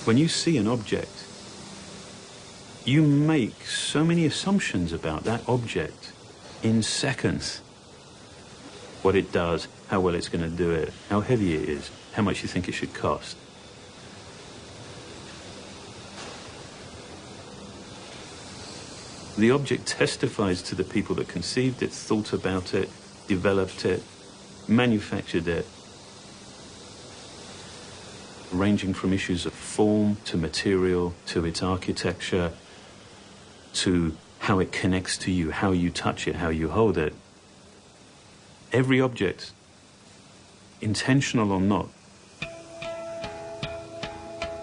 When you see an object, you make so many assumptions about that object in seconds. What it does, how well it's going to do it, how heavy it is, how much you think it should cost. The object testifies to the people that conceived it, thought about it, developed it, manufactured it, ranging from issues of form to material to its architecture to how it connects to you, how you touch it, how you hold it. Every object, intentional or not,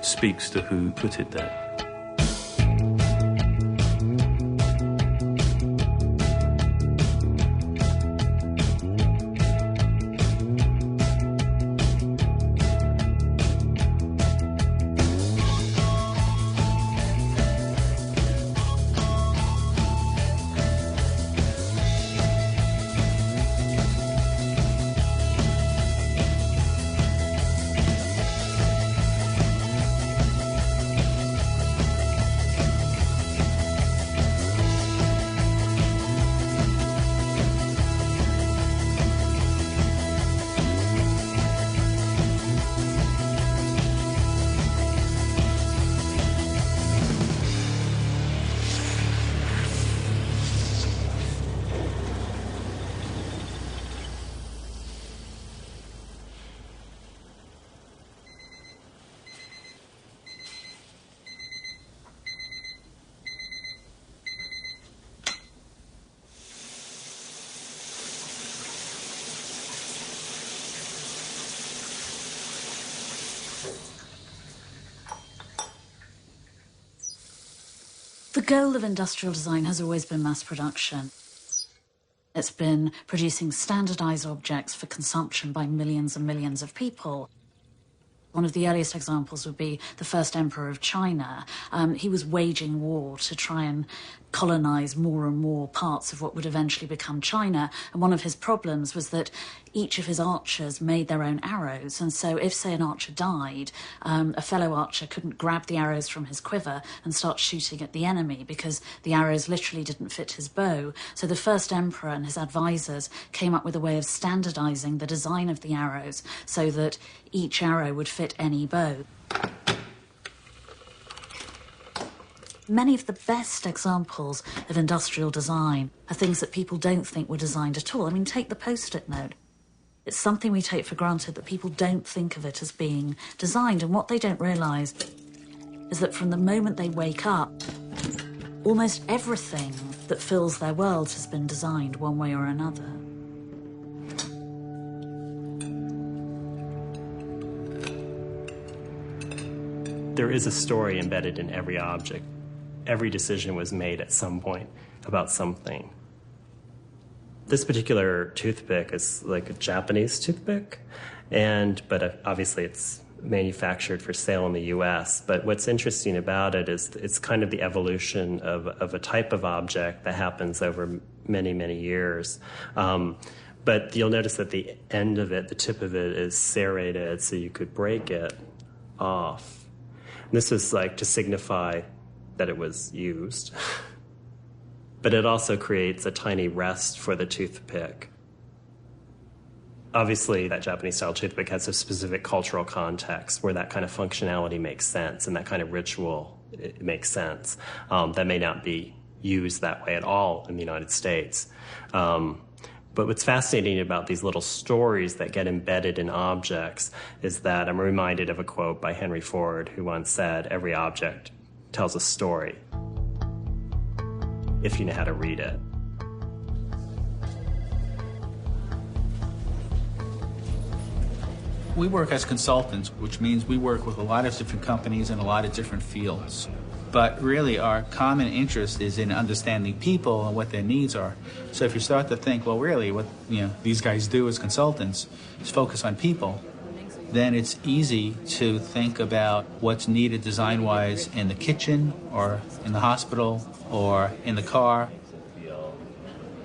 speaks to who put it there. The goal of industrial design has always been mass production. It's been producing standardized objects for consumption by millions and millions of people. One of the earliest examples would be the first emperor of China. He was waging war to try and colonize more and more parts of what would eventually become China. And one of his problems was that each of his archers made their own arrows. And so if, say, an archer died, a fellow archer couldn't grab the arrows from his quiver and start shooting at the enemy because the arrows literally didn't fit his bow. So the first emperor and his advisors came up with a way of standardizing the design of the arrows so that each arrow would fit any bow. Many of the best examples of industrial design are things that people don't think were designed at all. I mean, take the Post-it note. It's something we take for granted that people don't think of it as being designed. And what they don't realise is that from the moment they wake up, almost everything that fills their world has been designed one way or another. There is a story embedded in every object. Every decision was made at some point about something. This particular toothpick is like a Japanese toothpick, but obviously it's manufactured for sale in the US. But what's interesting about it is it's kind of the evolution of a type of object that happens over many, many years. But you'll notice that the end of it, the tip of it, is serrated so you could break it off. And this is like to signify that it was used. But it also creates a tiny rest for the toothpick. Obviously, that Japanese-style toothpick has a specific cultural context where that kind of functionality makes sense and that kind of ritual it makes sense. That may not be used that way at all in the United States. But what's fascinating about these little stories that get embedded in objects is that I'm reminded of a quote by Henry Ford, who once said, "Every object tells a story if you know how to read it." We work as consultants, which means we work with a lot of different companies in a lot of different fields. But really, our common interest is in understanding people and what their needs are. So if you start to think, well, really, what these guys do as consultants is focus on people, then it's easy to think about what's needed design-wise in the kitchen or in the hospital or in the car.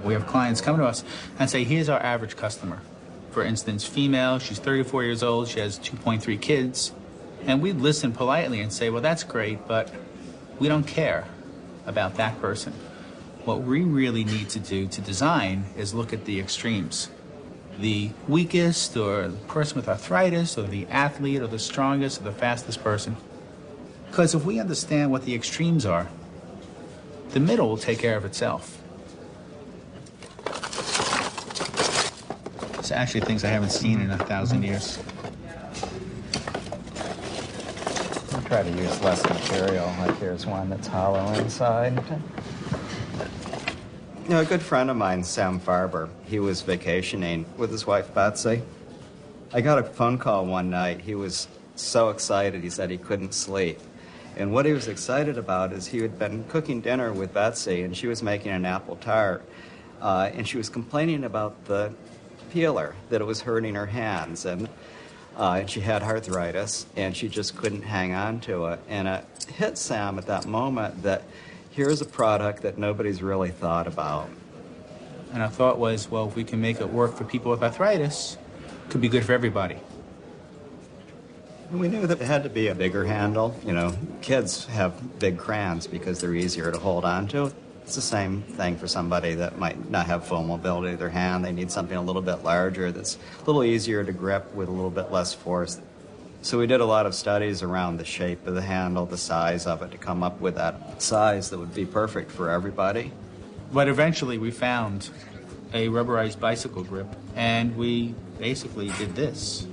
We have clients come to us and say, here's our average customer. For instance, female, she's 34 years old, she has 2.3 kids. And we'd listen politely and say, well, that's great, but we don't care about that person. What we really need to do to design is look at the extremes. The weakest, or the person with arthritis, or the athlete, or the strongest, or the fastest person. Because if we understand what the extremes are, the middle will take care of itself. It's actually things I haven't seen in 1,000 years. We try to use less material. Like here's one that's hollow inside. You know, a good friend of mine, Sam Farber, he was vacationing with his wife, Betsy. I got a phone call one night. He was so excited, he said he couldn't sleep. And what he was excited about is he had been cooking dinner with Betsy, and she was making an apple tart. And she was complaining about the peeler, that it was hurting her hands. And she had arthritis, and she just couldn't hang on to it. And it hit Sam at that moment that here's a product that nobody's really thought about. And our thought was, well, if we can make it work for people with arthritis, it could be good for everybody. We knew that it had to be a bigger handle. You know, kids have big crayons because they're easier to hold on to. It's the same thing for somebody that might not have full mobility of their hand. They need something a little bit larger that's a little easier to grip with a little bit less force. So we did a lot of studies around the shape of the handle, the size of it, to come up with that size that would be perfect for everybody. But eventually we found a rubberized bicycle grip, and we basically did this.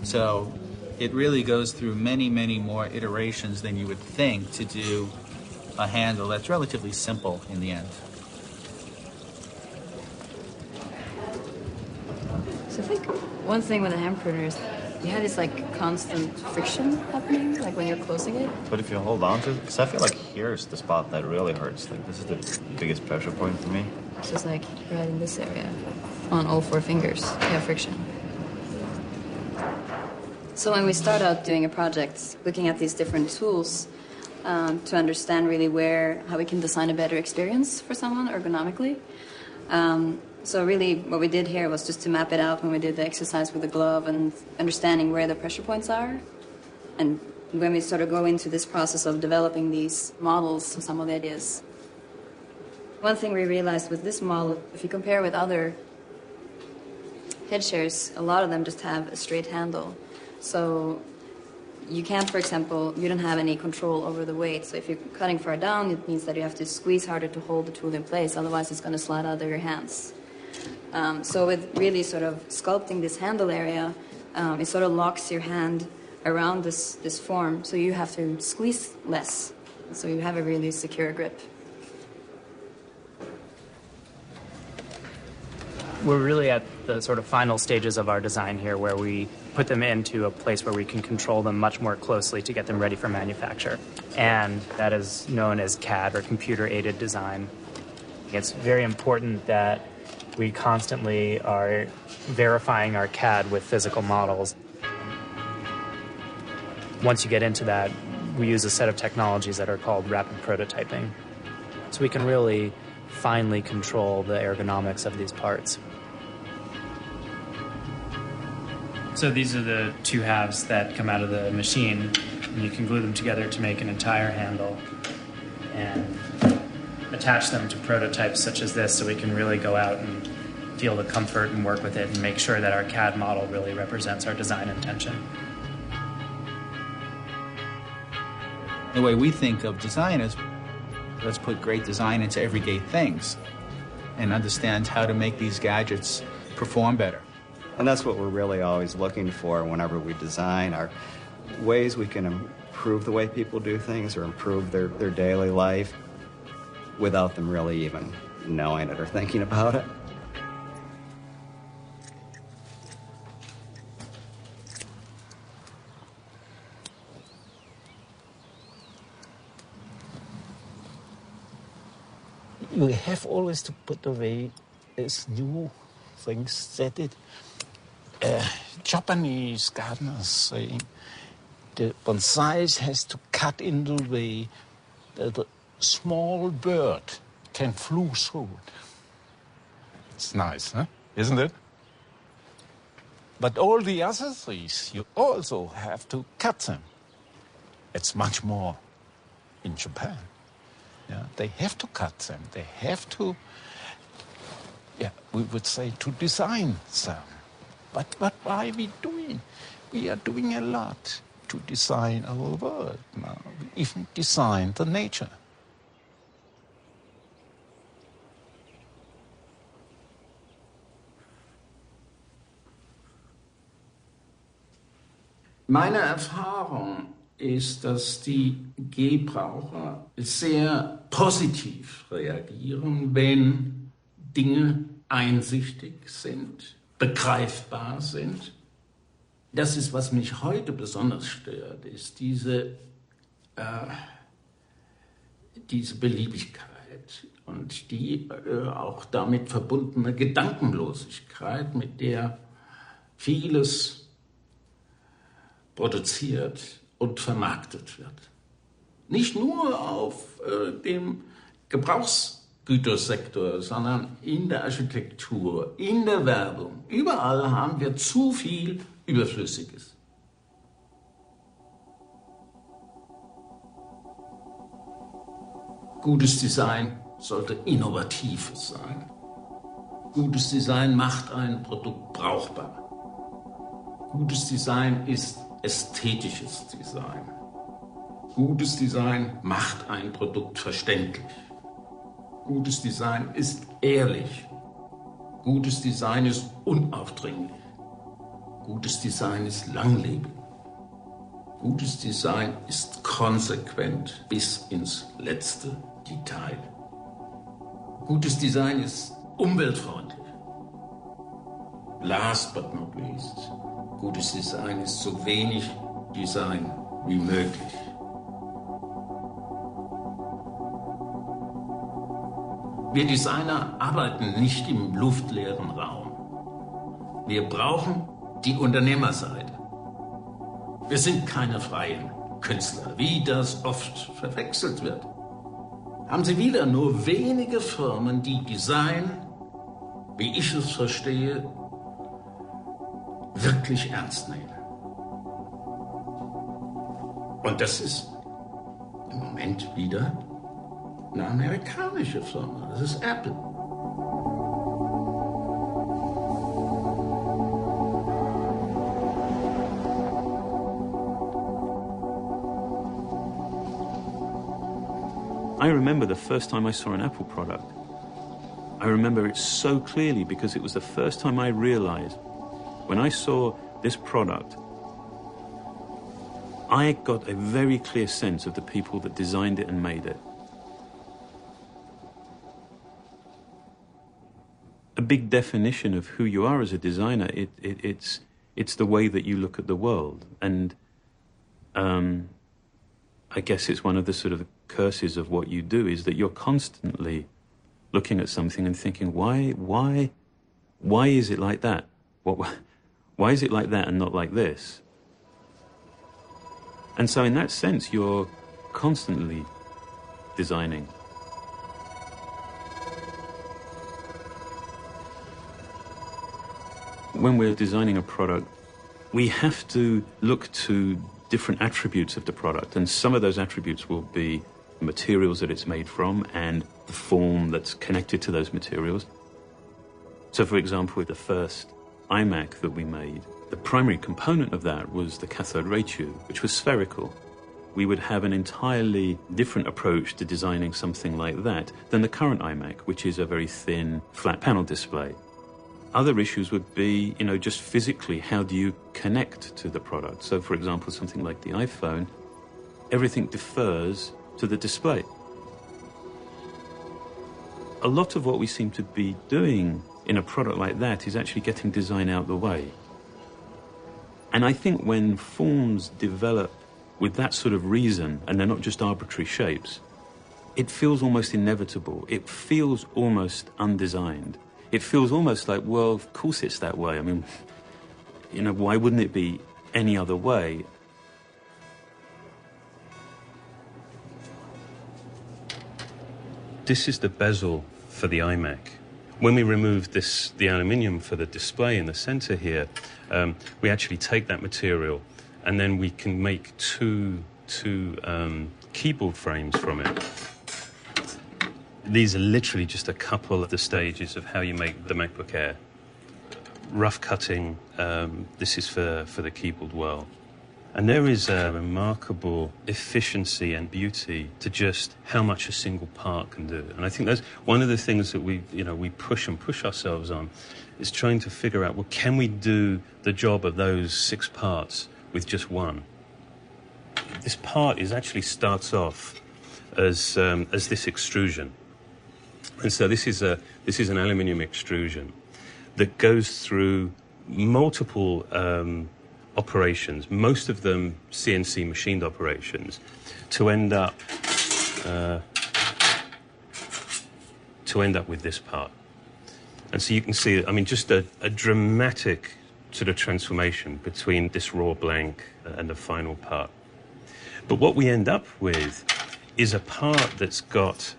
So it really goes through many, many more iterations than you would think to do a handle that's relatively simple in the end. So I think one thing with a hand printer is you have this like constant friction happening, like when you're closing it. But if you hold on to it, because I feel like here's the spot that really hurts. Like this is the biggest pressure point for me. So it's like right in this area, on all 4 fingers, you have friction. So when we start out doing a project, looking at these different tools to understand really how we can design a better experience for someone ergonomically. So really what we did here was just to map it out when we did the exercise with the glove and understanding where the pressure points are. And when we sort of go into this process of developing these models of some of the ideas. One thing we realized with this model, if you compare with other head chairs, a lot of them just have a straight handle. So you can't, for example, you don't have any control over the weight. So if you're cutting far down, it means that you have to squeeze harder to hold the tool in place. Otherwise, it's going to slide out of your hands. So with really sort of sculpting this handle area, it sort of locks your hand around this form. So you have to squeeze less. So you have a really secure grip. We're really at the sort of final stages of our design here, where we put them into a place where we can control them much more closely to get them ready for manufacture. And that is known as CAD, or computer-aided design. It's very important that we constantly are verifying our CAD with physical models. Once you get into that, we use a set of technologies that are called rapid prototyping. So we can really finely control the ergonomics of these parts. So these are the 2 halves that come out of the machine, and you can glue them together to make an entire handle and attach them to prototypes such as this, so we can really go out and feel the comfort and work with it and make sure that our CAD model really represents our design intention. The way we think of design is, let's put great design into everyday things and understand how to make these gadgets perform better. And that's what we're really always looking for whenever we design, are ways we can improve the way people do things or improve their daily life without them really even knowing it or thinking about it. We have always to put away as new things that it. Japanese gardeners saying the bonsai has to cut in the way that a small bird can fly through it. It's nice, huh? Isn't it? But all the other trees, you also have to cut them. It's much more in Japan. Yeah, they have to cut them. They have to, we would say, to design them. But what are we doing? We are doing a lot to design our world now. We even design the nature. Meine Erfahrung ist, dass die Gebraucher sehr positiv reagieren, wenn Dinge einsichtig sind, begreifbar sind. Das ist, was mich heute besonders stört, ist diese Beliebigkeit und die auch damit verbundene Gedankenlosigkeit, mit der vieles produziert und vermarktet wird. Nicht nur auf dem Gebrauchsgütersektor, sondern in der Architektur, in der Werbung. Überall haben wir zu viel Überflüssiges. Gutes Design sollte innovativ sein. Gutes Design macht ein Produkt brauchbar. Gutes Design ist ästhetisches Design. Gutes Design macht ein Produkt verständlich. Gutes Design ist ehrlich. Gutes Design ist unaufdringlich. Gutes Design ist langlebig. Gutes Design ist konsequent bis ins letzte Detail. Gutes Design ist umweltfreundlich. Last but not least, gutes Design ist so wenig Design wie möglich. Wir Designer arbeiten nicht im luftleeren Raum. Wir brauchen die Unternehmerseite. Wir sind keine freien Künstler, wie das oft verwechselt wird. Haben Sie wieder nur wenige Firmen, die Design, wie ich es verstehe, wirklich ernst nehmen. Und das ist im Moment wieder eine amerikanische Firma. Das ist Apple. I remember the first time I saw an Apple product. I remember it so clearly because it was the first time I realized when I saw this product, I got a very clear sense of the people that designed it and made it. A big definition of who you are as a designer, it's the way that you look at the world. And I guess it's one of the sort of curses of what you do is that you're constantly looking at something and thinking, why is it like that? Why is it like that and not like this? And so in that sense, you're constantly designing. When we're designing a product, we have to look to different attributes of the product, and some of those attributes will be the materials that it's made from and the form that's connected to those materials. So for example, with the first iMac that we made, the primary component of that was the cathode ray tube, which was spherical. We would have an entirely different approach to designing something like that than the current iMac, which is a very thin, flat panel display. Other issues would be, just physically, how do you connect to the product? So, for example, something like the iPhone, everything defers to the display. A lot of what we seem to be doing in a product like that is actually getting design out the way. And I think when forms develop with that sort of reason, and they're not just arbitrary shapes, it feels almost inevitable. It feels almost undesigned. It feels almost like, well, of course it's that way. I mean, why wouldn't it be any other way? This is the bezel for the iMac. When we remove the aluminium for the display in the center here, we actually take that material and then we can make two keyboard frames from it. These are literally just a couple of the stages of how you make the MacBook Air. Rough cutting, this is for the keyboard well. And there is a remarkable efficiency and beauty to just how much a single part can do. And I think that's one of the things that we push ourselves on, is trying to figure out, well, can we do the job of those 6 parts with just one? This part actually starts off as this extrusion. And so this is an aluminium extrusion that goes through multiple operations, most of them CNC machined operations, to end up with this part. And so you can see, I mean, just a dramatic sort of transformation between this raw blank and the final part. But what we end up with is a part that's got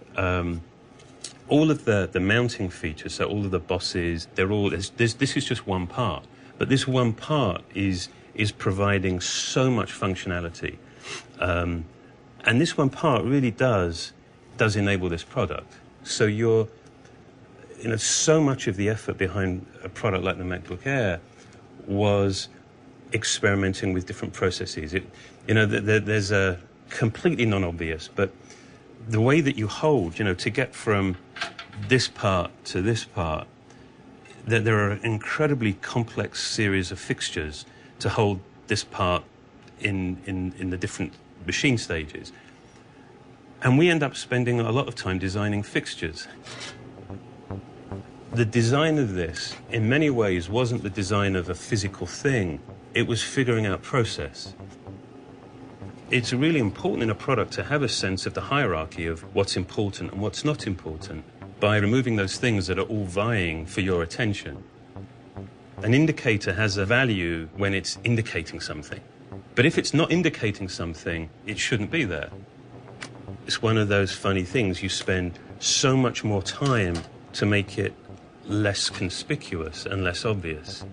all of the mounting features, so all of the bosses, this is just one part. But this one part is providing so much functionality. And this one part really does enable this product. So so much of the effort behind a product like the MacBook Air was experimenting with different processes. There's a completely non-obvious, but the way that you hold, to get from this part to this part, that there are an incredibly complex series of fixtures to hold this part in the different machine stages. And we end up spending a lot of time designing fixtures. The design of this, in many ways, wasn't the design of a physical thing. It was figuring out process. It's really important in a product to have a sense of the hierarchy of what's important and what's not important by removing those things that are all vying for your attention. An indicator has a value when it's indicating something. But if it's not indicating something, it shouldn't be there. It's one of those funny things. You spend so much more time to make it less conspicuous and less obvious.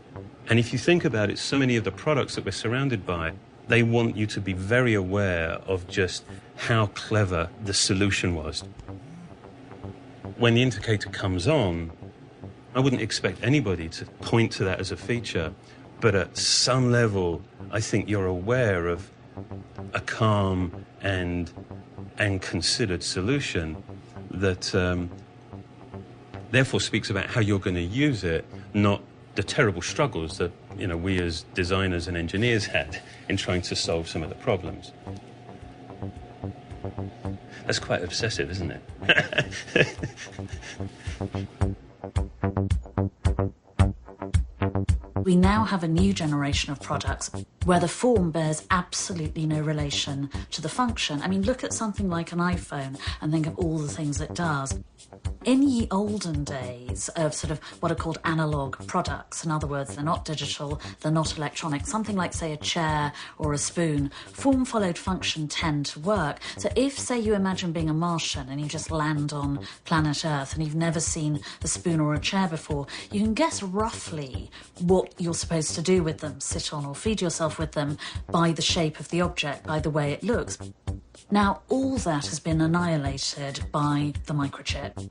And if you think about it, so many of the products that we're surrounded by, they want you to be very aware of just how clever the solution was. When the indicator comes on, I wouldn't expect anybody to point to that as a feature, but at some level, I think you're aware of a calm and considered solution that therefore speaks about how you're going to use it, not the terrible struggles that we as designers and engineers had in trying to solve some of the problems. That's quite obsessive, isn't it? We now have a new generation of products where the form bears absolutely no relation to the function. I mean, look at something like an iPhone and think of all the things it does. In ye olden days of sort of what are called analog products, in other words, they're not digital, they're not electronic, something like, say, a chair or a spoon, form followed function tend to work. So if, say, you imagine being a Martian and you just land on planet Earth and you've never seen a spoon or a chair before, you can guess roughly what you're supposed to do with them, sit on or feed yourself with them, by the shape of the object, by the way it looks. Now, all that has been annihilated by the microchip.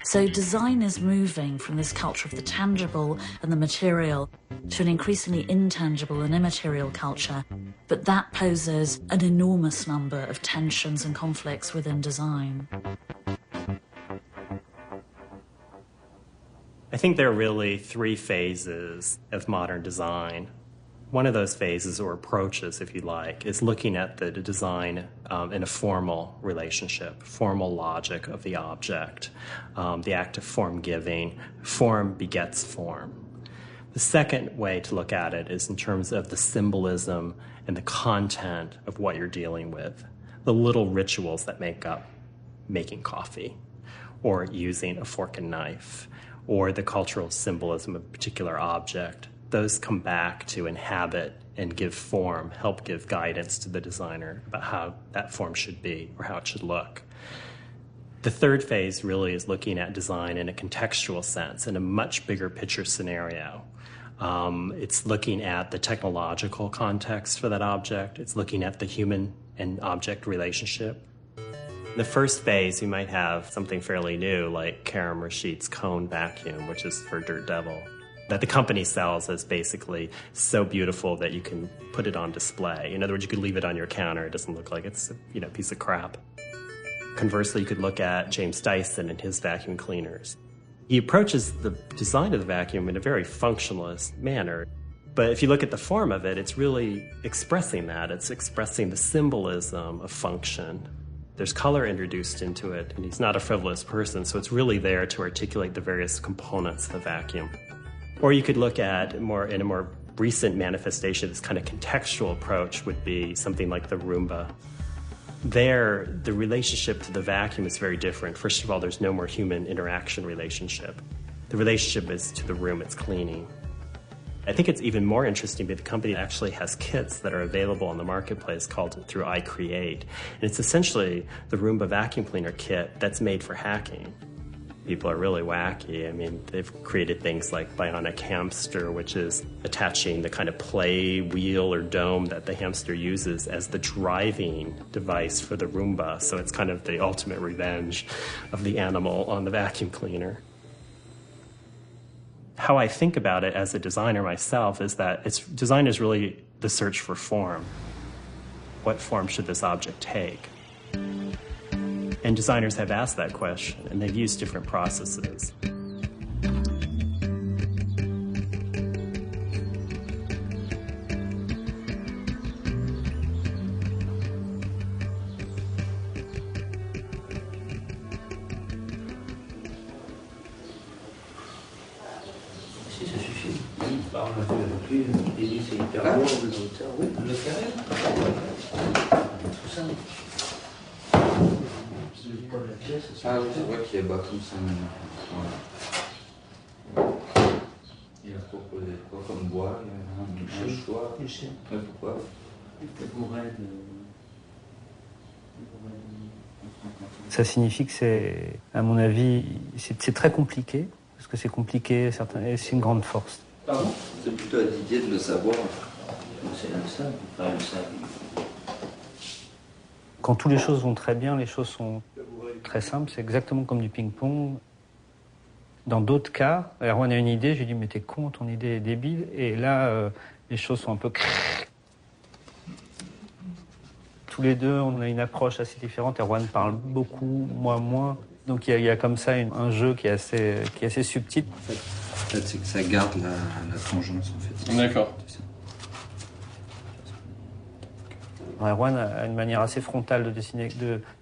So design is moving from this culture of the tangible and the material to an increasingly intangible and immaterial culture, but that poses an enormous number of tensions and conflicts within design. I think there are really 3 phases of modern design. One of those phases, or approaches, if you like, is looking at the design in a formal relationship, formal logic of the object, the act of form giving. Form begets form. The second way to look at it is in terms of the symbolism and the content of what you're dealing with, the little rituals that make up making coffee, or using a fork and knife, or the cultural symbolism of a particular object. Those come back to inhabit and give form, help give guidance to the designer about how that form should be or how it should look. The third phase really is looking at design in a contextual sense, in a much bigger picture scenario. It's looking at the technological context for that object. It's looking at the human and object relationship. In the first phase, you might have something fairly new, like Karam Rashid's cone vacuum, which is for Dirt Devil, that the company sells as basically so beautiful that you can put it on display. In other words, you could leave it on your counter. It doesn't look like it's a piece of crap. Conversely, you could look at James Dyson and his vacuum cleaners. He approaches the design of the vacuum in a very functionalist manner. But if you look at the form of it, it's really expressing that. It's expressing the symbolism of function. There's color introduced into it, and he's not a frivolous person, so it's really there to articulate the various components of the vacuum. Or you could look at in a more recent manifestation, this kind of contextual approach would be something like the Roomba. There, the relationship to the vacuum is very different. First of all, there's no more human interaction relationship. The relationship is to the room it's cleaning. I think it's even more interesting that the company actually has kits that are available on the marketplace called through iCreate. And it's essentially the Roomba vacuum cleaner kit that's made for hacking. People are really wacky. I mean, they've created things like Bionic Hamster, which is attaching the kind of play wheel or dome that the hamster uses as the driving device for the Roomba. So it's kind of the ultimate revenge of the animal on the vacuum cleaner. How I think about it as a designer myself is that design is really the search for form. What form should this object take? And designers have asked that question, and they've used different processes. Si, ça suffit. On a fait avec lui, il dit c'est hyper lourd, oui, le carré. Tout ça. Ah oui, c'est vrai qu'il y a comme ça. Voilà. Il a proposé quoi comme bois? Il y a un choix. Pourquoi? Ça signifie que c'est, à mon avis, c'est très compliqué, parce que c'est compliqué, et c'est une grande force. Pardon? C'est plutôt à Didier de le savoir. C'est un sable, pas un sable. Quand toutes les choses vont très bien, les choses sont très simples, c'est exactement comme du ping-pong. Dans d'autres cas, Erwan a une idée, je lui dis mais t'es con, ton idée est débile, et là les choses sont un peu... Tous les deux, on a une approche assez différente, Erwan parle beaucoup, moi moins, donc il y a comme ça un jeu qui est assez subtil. En fait c'est que ça garde la tangence en fait. D'accord. Erwan a une manière assez frontale de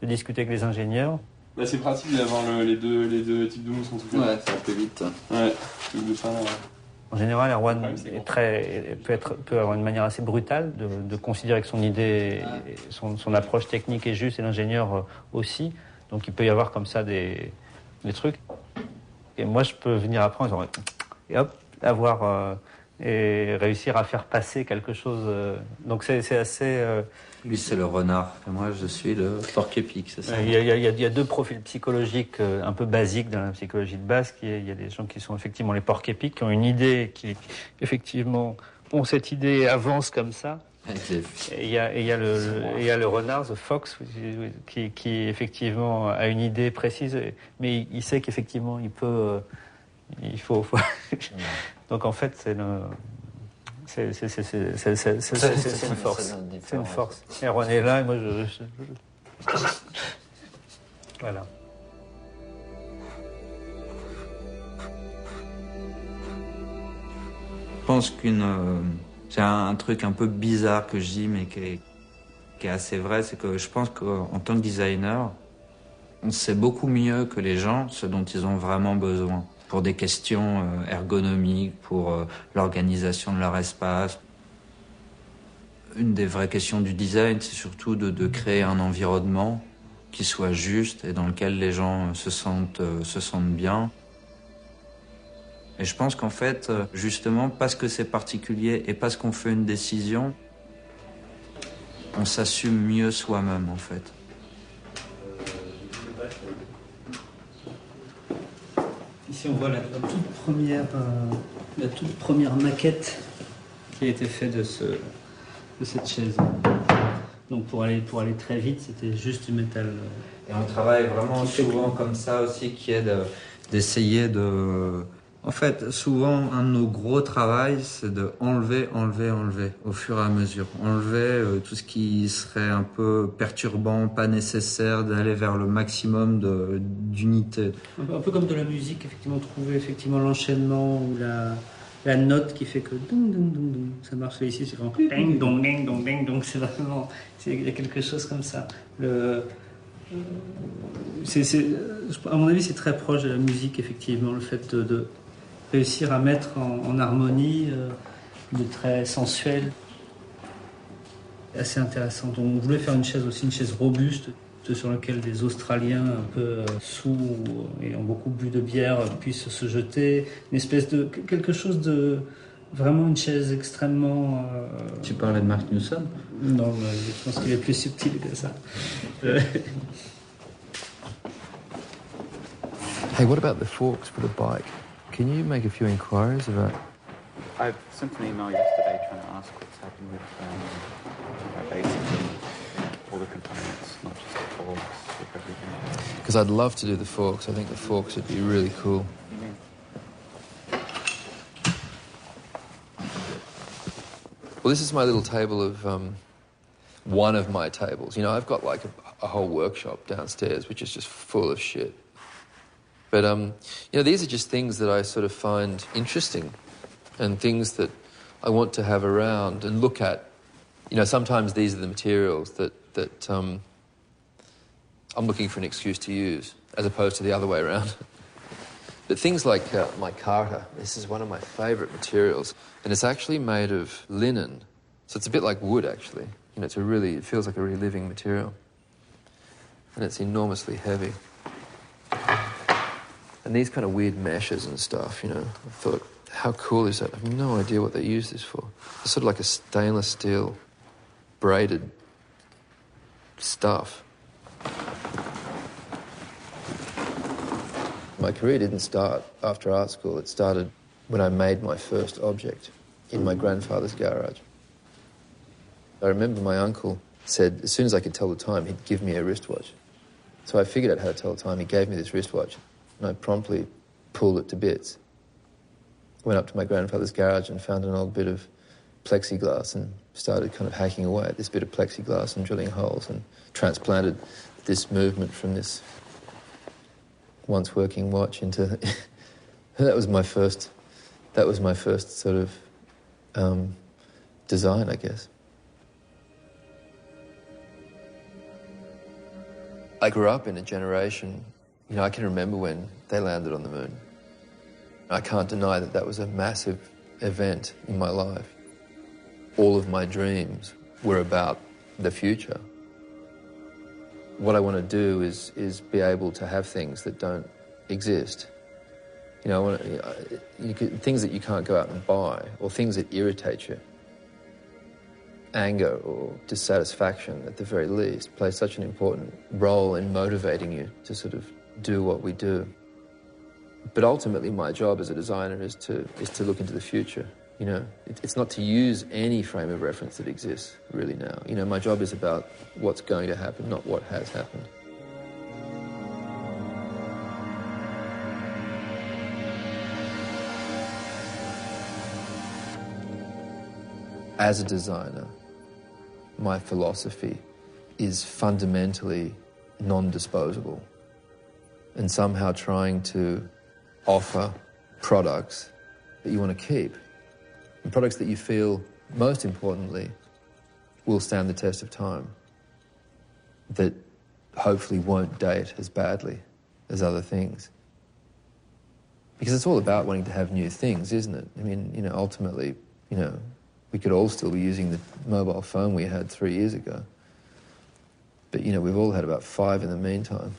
discuter avec les ingénieurs. Bah, c'est pratique d'avoir les deux types de mousse en tout cas. Ouais, ça peut vite. Ouais. En général, Erwan peut avoir une manière assez brutale de considérer que son idée, son approche technique est juste et l'ingénieur aussi. Donc il peut y avoir comme ça des trucs. Et moi, je peux venir après en disant et hop, et réussir à faire passer quelque chose. Donc c'est assez... Lui, c'est le renard. Et moi, je suis le porc-épic, c'est ça? Il y a deux profils psychologiques un peu basiques dans la psychologie de base. Il y a des gens qui sont effectivement les porcs-épics, qui ont une idée, qui effectivement ont cette idée, avancent comme ça. Et il y a le renard, the fox, qui effectivement a une idée précise, mais il sait qu'effectivement il faut... Donc en fait, c'est une force. C'est une force. Et Erwan est là, et moi Voilà. Je pense c'est un truc un peu bizarre que je dis, mais qui est assez vrai, c'est que je pense qu'en tant que designer, on sait beaucoup mieux que les gens ce dont ils ont vraiment besoin. Pour des questions ergonomiques, pour l'organisation de leur espace. Une des vraies questions du design, c'est surtout de créer un environnement qui soit juste et dans lequel les gens se sentent bien. Et je pense qu'en fait, justement, parce que c'est particulier et parce qu'on fait une décision, on s'assume mieux soi-même, en fait. Ici, on voit la toute première maquette qui a été faite de cette chaise. Donc pour aller très vite, c'était juste du métal. Et on travaille vraiment souvent comme ça aussi, qui est d'essayer de... En fait, souvent, un de nos gros travails, c'est de enlever au fur et à mesure. Enlever tout ce qui serait un peu perturbant, pas nécessaire, d'aller vers le maximum d'unité. Un peu comme de la musique, effectivement, trouver effectivement l'enchaînement ou la note qui fait que dong dong dong dong. Ça marche ici, c'est vraiment ding dong ding dong ding dong. C'est vraiment, il y a quelque chose comme ça. À mon avis, c'est très proche de la musique, effectivement, le fait de réussir à mettre en harmonie de très sensuel. Assez intéressant. Donc, on voulait faire une chaise robuste sur laquelle des Australiens un peu sous et ont beaucoup bu de bière puissent se jeter. Une espèce de quelque chose de vraiment une chaise extrêmement. Tu parlais de Mark Newson? Non, mais je pense qu'il est plus subtil que ça. Hey, what about the forks for the bike? Can you make a few inquiries about... I've sent an email yesterday trying to ask what's happened with basically all the components, not just the forks, with everything. Because I'd love to do the forks. I think the forks would be really cool. Well, this is my little table of one of my tables. You know, I've got like a whole workshop downstairs which is just full of shit. But, you know, these are just things that I sort of find interesting and things that I want to have around and look at. You know, sometimes these are the materials that I'm looking for an excuse to use as opposed to the other way around. But things like my carter, this is one of my favourite materials, and it's actually made of linen. So it's a bit like wood, actually. You know, it feels like a really living material. And it's enormously heavy. And these kind of weird meshes and stuff, you know, I thought, how cool is that? I have no idea what they use this for. It's sort of like a stainless steel braided stuff. My career didn't start after art school. It started when I made my first object in my grandfather's garage. I remember my uncle said as soon as I could tell the time, he'd give me a wristwatch. So I figured out how to tell the time. He gave me this wristwatch. And I promptly pulled it to bits. Went up to my grandfather's garage and found an old bit of plexiglass and started kind of hacking away at this bit of plexiglass and drilling holes and transplanted this movement from this once working watch into... that was my first sort of design, I guess. I grew up in a generation... You know, I can remember when they landed on the moon. I can't deny that that was a massive event in my life. All of my dreams were about the future. What I want to do is be able to have things that don't exist. You know, things that you can't go out and buy, or things that irritate you. Anger or dissatisfaction, at the very least, plays such an important role in motivating you to sort of do what we do. But ultimately, my job as a designer is to look into the future. You know, it's not to use any frame of reference that exists really now. You know, my job is about what's going to happen, not what has happened. As a designer, my philosophy is fundamentally non-disposable, and somehow trying to offer products that you want to keep, and products that you feel, most importantly, will stand the test of time, that hopefully won't date as badly as other things. Because it's all about wanting to have new things, isn't it? I mean, you know, ultimately, you know, we could all still be using the mobile phone we had 3 years ago. But, you know, we've all had about 5 in the meantime.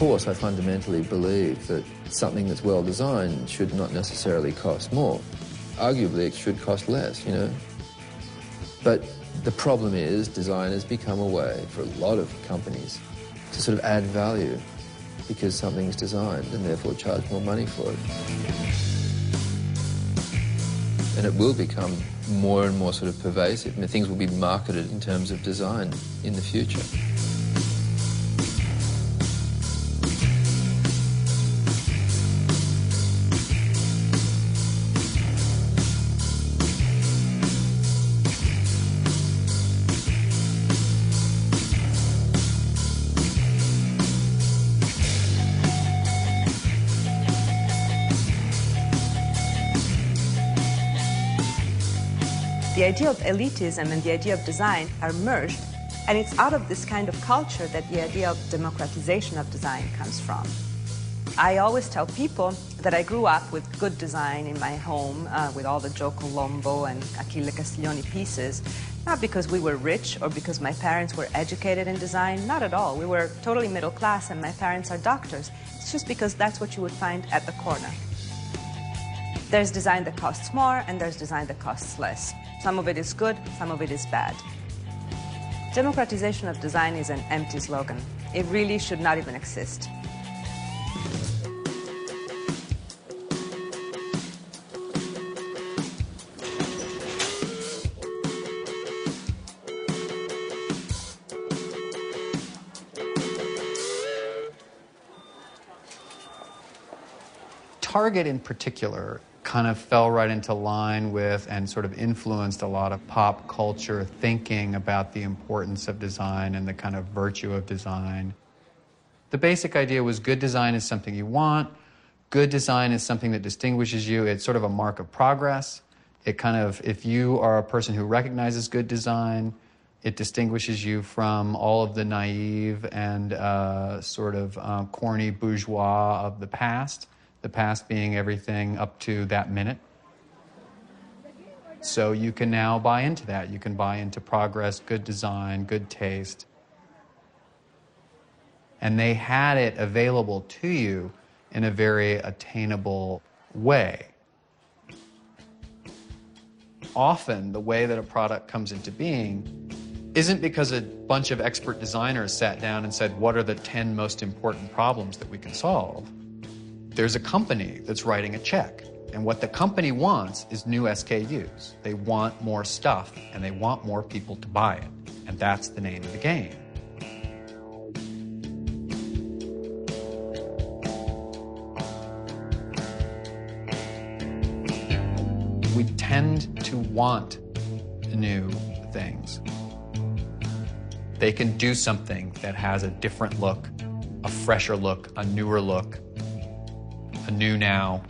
course, I fundamentally believe that something that's well designed should not necessarily cost more. Arguably, it should cost less, you know. But the problem is design has become a way for a lot of companies to sort of add value because something's designed and therefore charge more money for it. And it will become more and more sort of pervasive. I mean, things will be marketed in terms of design in the future. The idea of elitism and the idea of design are merged, and it's out of this kind of culture that the idea of democratization of design comes from. I always tell people that I grew up with good design in my home, with all the Joe Colombo and Achille Castiglioni pieces, not because we were rich or because my parents were educated in design, not at all. We were totally middle class and my parents are doctors. It's just because that's what you would find at the corner. There's design that costs more and there's design that costs less. Some of it is good, some of it is bad. Democratization of design is an empty slogan. It really should not even exist. Target in particular kind of fell right into line with and sort of influenced a lot of pop culture thinking about the importance of design and the kind of virtue of design. The basic idea was good design is something you want, good design is something that distinguishes you, it's sort of a mark of progress. It kind of, if you are a person who recognizes good design, it distinguishes you from all of the naive and corny bourgeois of the past being everything up to that minute. So you can now buy into that. You can buy into progress, good design, good taste. And they had it available to you in a very attainable way. Often, the way that a product comes into being isn't because a bunch of expert designers sat down and said, what are the 10 most important problems that we can solve? There's a company that's writing a check, and what the company wants is new SKUs. They want more stuff, and they want more people to buy it, and that's the name of the game. We tend to want new things. They can do something that has a different look, a fresher look, a newer look, a new now,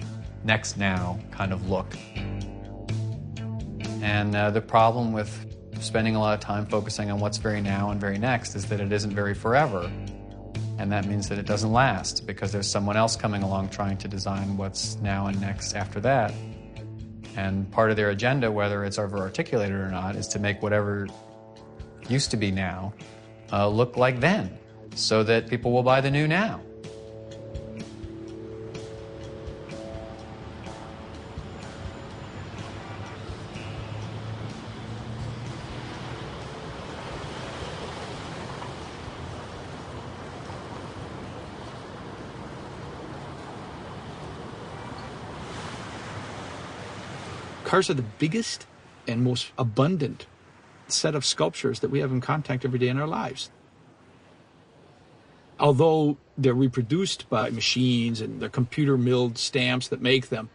next now kind of look. And the problem with spending a lot of time focusing on what's very now and very next is that it isn't very forever. And that means that it doesn't last because there's someone else coming along trying to design what's now and next after that. And part of their agenda, whether it's ever articulated or not, is to make whatever used to be now look like then, so that people will buy the new now. Cars are the biggest and most abundant set of sculptures that we have in contact every day in our lives. Although they're reproduced by machines and they're computer-milled stamps that make them,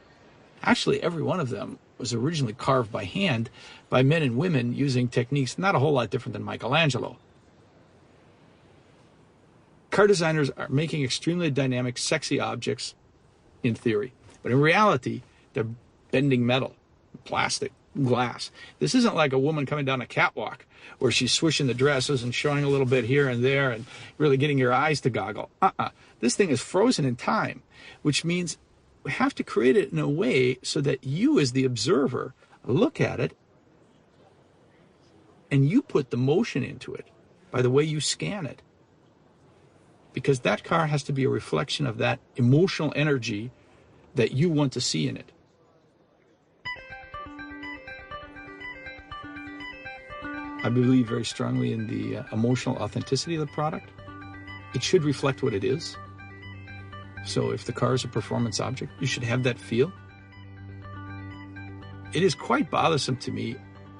actually every one of them was originally carved by hand by men and women using techniques not a whole lot different than Michelangelo. Car designers are making extremely dynamic, sexy objects in theory, but in reality, they're bending metal, plastic, glass. This isn't like a woman coming down a catwalk where she's swishing the dresses and showing a little bit here and there and really getting your eyes to goggle. This thing is frozen in time, which means we have to create it in a way so that you as the observer look at it and you put the motion into it by the way you scan it. because that car has to be a reflection of that emotional energy that you want to see in it. I believe very strongly in the emotional authenticity of the product. It should reflect what it is. So if the car is a performance object, you should have that feel. It is quite bothersome to me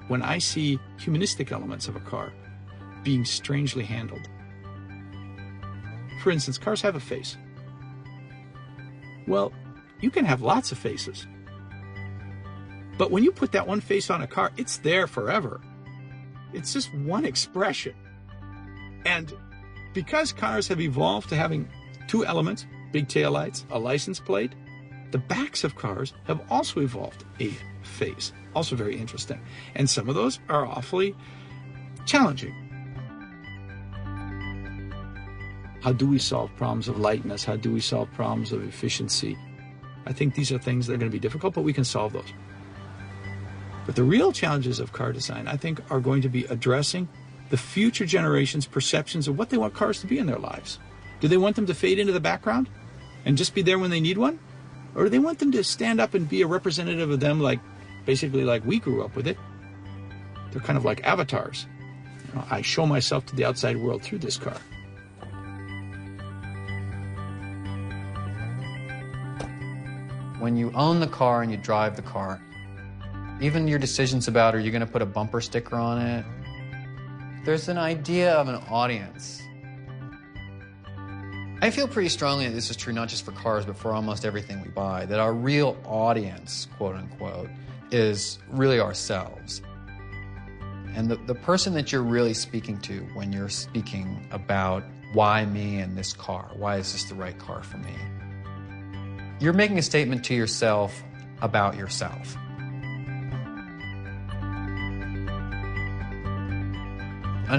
when I see humanistic elements of a car being strangely handled. For instance, cars have a face. Well, you can have lots of faces. But when you put that one face on a car, it's there forever. It's just one expression. And because cars have evolved to having two elements, big taillights, a license plate, the backs of cars have also evolved a face. Also very interesting. And some of those are awfully challenging. How do we solve problems of lightness? How do we solve problems of efficiency? I think these are things that are going to be difficult, but we can solve those. But the real challenges of car design, I think, are going to be addressing the future generations' perceptions of what they want cars to be in their lives. Do they want them to fade into the background and just be there when they need one? Or do they want them to stand up and be a representative of them, like basically like we grew up with it? They're kind of like avatars. You know, I show myself to the outside world through this car. When you own the car and you drive the car, even your decisions about are you going to put a bumper sticker on it, there's an idea of an audience. I feel pretty strongly that this is true not just for cars, but for almost everything we buy, that our real audience, quote unquote, is really ourselves. And the person that you're really speaking to when you're speaking about why me and this car, why is this the right car for me, you're making a statement to yourself about yourself.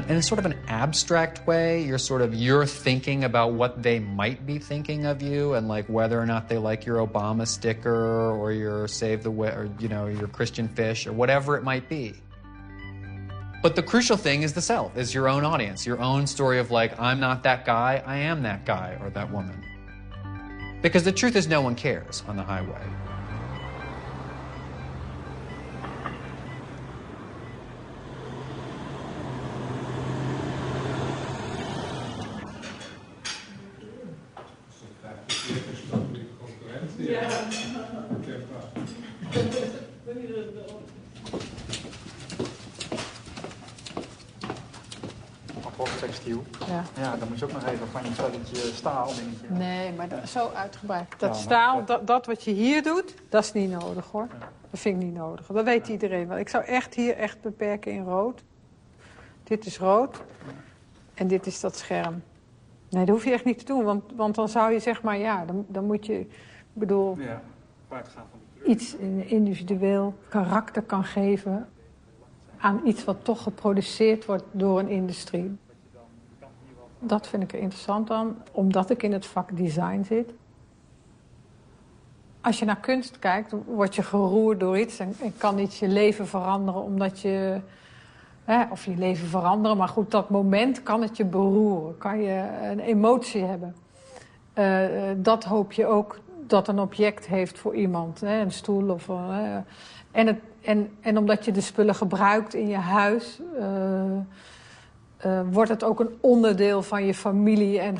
In sort of an abstract way, you're thinking about what they might be thinking of you, and like whether or not they like your Obama sticker or your Save the Whale, or your Christian fish, or whatever it might be. But the crucial thing is the self, is your own audience, your own story of like, I'm not that guy, I am that guy or that woman. Because the truth is, no one cares on the highway. Textiel. Ja. Ja, dan moet je ook nog even van je stelletje staal dingetje. Nee, maar zo uitgebreid. Dat staal, dat wat je hier doet, dat is niet nodig hoor. Dat vind ik niet nodig. Dat weet iedereen wel. Ik zou hier beperken in rood. Dit is rood. En dit is dat scherm. Nee, dat hoef je echt niet te doen. Want dan zou je zeg maar, ja, dan moet je, bedoel, ja, uitgaan van de iets individueel karakter kan geven aan iets wat toch geproduceerd wordt door een industrie. Dat vind ik er interessant aan, omdat ik in het vak design zit. Als je naar kunst kijkt, word je geroerd door iets en kan iets je leven veranderen omdat je... of je leven veranderen, maar goed, dat moment kan het je beroeren. Kan je een emotie hebben. Dat hoop je ook dat een object heeft voor iemand. Een stoel of... En omdat je de spullen gebruikt in je huis... wordt het ook een onderdeel van je familie. En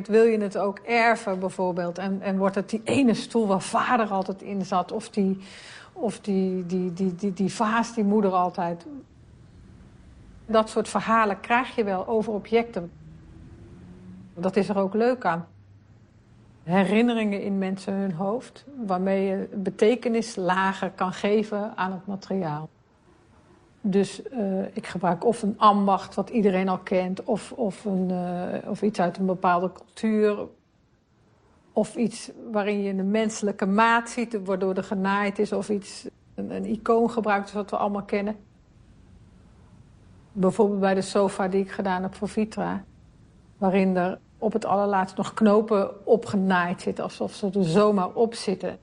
wil je het ook erven bijvoorbeeld. En wordt het die ene stoel waar vader altijd in zat. Of die vaas die moeder altijd... Dat soort verhalen krijg je wel over objecten. Dat is er ook leuk aan. Herinneringen in mensen hun hoofd, waarmee je betekenislagen kan geven aan het materiaal. Dus ik gebruik of een ambacht wat iedereen al kent, of iets uit een bepaalde cultuur. Of iets waarin je een menselijke maat ziet, waardoor er genaaid is, of een icoon gebruikt is wat we allemaal kennen. Bijvoorbeeld bij de sofa die ik gedaan heb voor Vitra. Waarin er op het allerlaatst nog knopen opgenaaid zitten. Alsof ze er zomaar op zitten.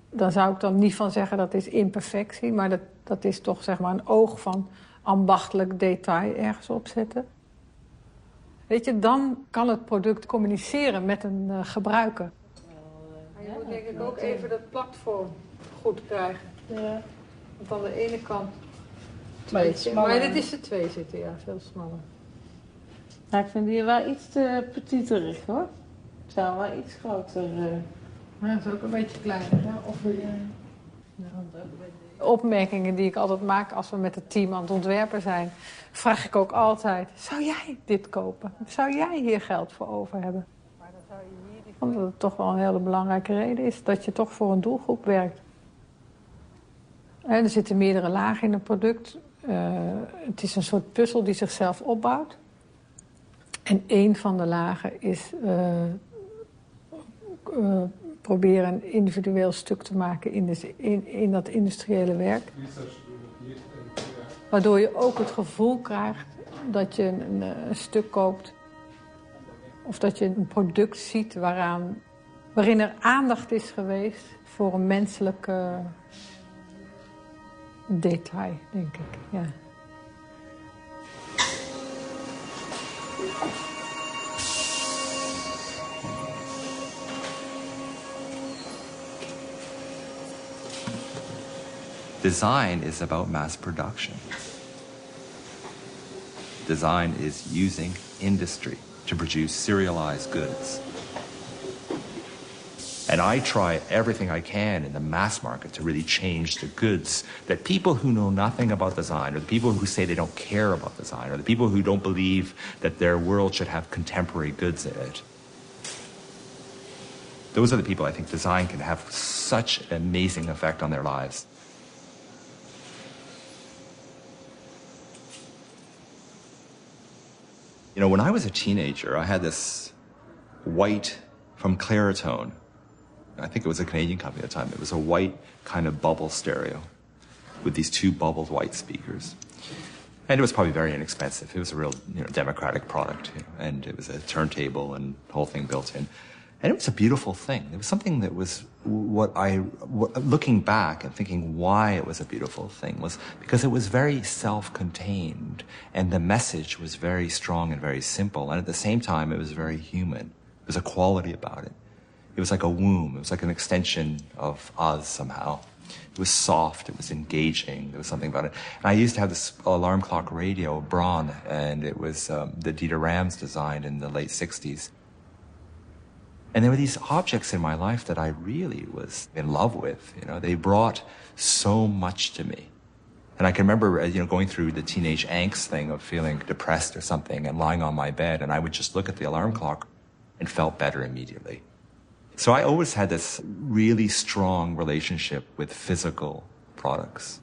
Dan zou ik dan niet van zeggen dat is imperfectie. Maar dat is toch zeg maar een oog van ambachtelijk detail ergens opzetten. Weet je, dan kan het product communiceren met een gebruiker. Je moet denk ik ook even dat platform goed krijgen. Ja. Want aan de ene kant... Maar dit is de 2 zitten, ja, veel smaller. Nou, ik vind die wel iets te petiterig, hoor. Het zou wel iets groter... Ja, dat is ook een beetje kleiner. Ja, of opmerkingen die ik altijd maak als we met het team aan het ontwerpen zijn, vraag ik ook altijd, zou jij dit kopen? Zou jij hier geld voor over hebben? Omdat het toch wel een hele belangrijke reden is dat je toch voor een doelgroep werkt. En er zitten meerdere lagen in een product. Het is een soort puzzel die zichzelf opbouwt. En één van de lagen is proberen een individueel stuk te maken in dat industriële werk. Waardoor je ook het gevoel krijgt dat je een stuk koopt. Of dat je een product ziet waarin er aandacht is geweest voor een menselijke detail, denk ik. Ja. Design is about mass production. Design is using industry to produce serialized goods. And I try everything I can in the mass market to really change the goods that people who know nothing about design, or the people who say they don't care about design, or the people who don't believe that their world should have contemporary goods in it. Those are the people I think design can have such an amazing effect on their lives. You know, when I was a teenager, I had this white from Claritone. I think it was a Canadian company at the time. It was a white kind of bubble stereo with these 2 bubbled white speakers. And it was probably very inexpensive. It was a real, democratic product. And it was a turntable and the whole thing built in. And it was a beautiful thing. It was something that was looking back and thinking why it was a beautiful thing was because it was very self-contained and the message was very strong and very simple. And at the same time, it was very human. There was a quality about it. It was like a womb. It was like an extension of us somehow. It was soft. It was engaging. There was something about it. And I used to have this alarm clock radio, Braun, and it was that Dieter Rams designed in the late 60s. And there were these objects in my life that I really was in love with. They brought so much to me. And I can remember, going through the teenage angst thing of feeling depressed or something and lying on my bed, and I would just look at the alarm clock and felt better immediately. So I always had this really strong relationship with physical products.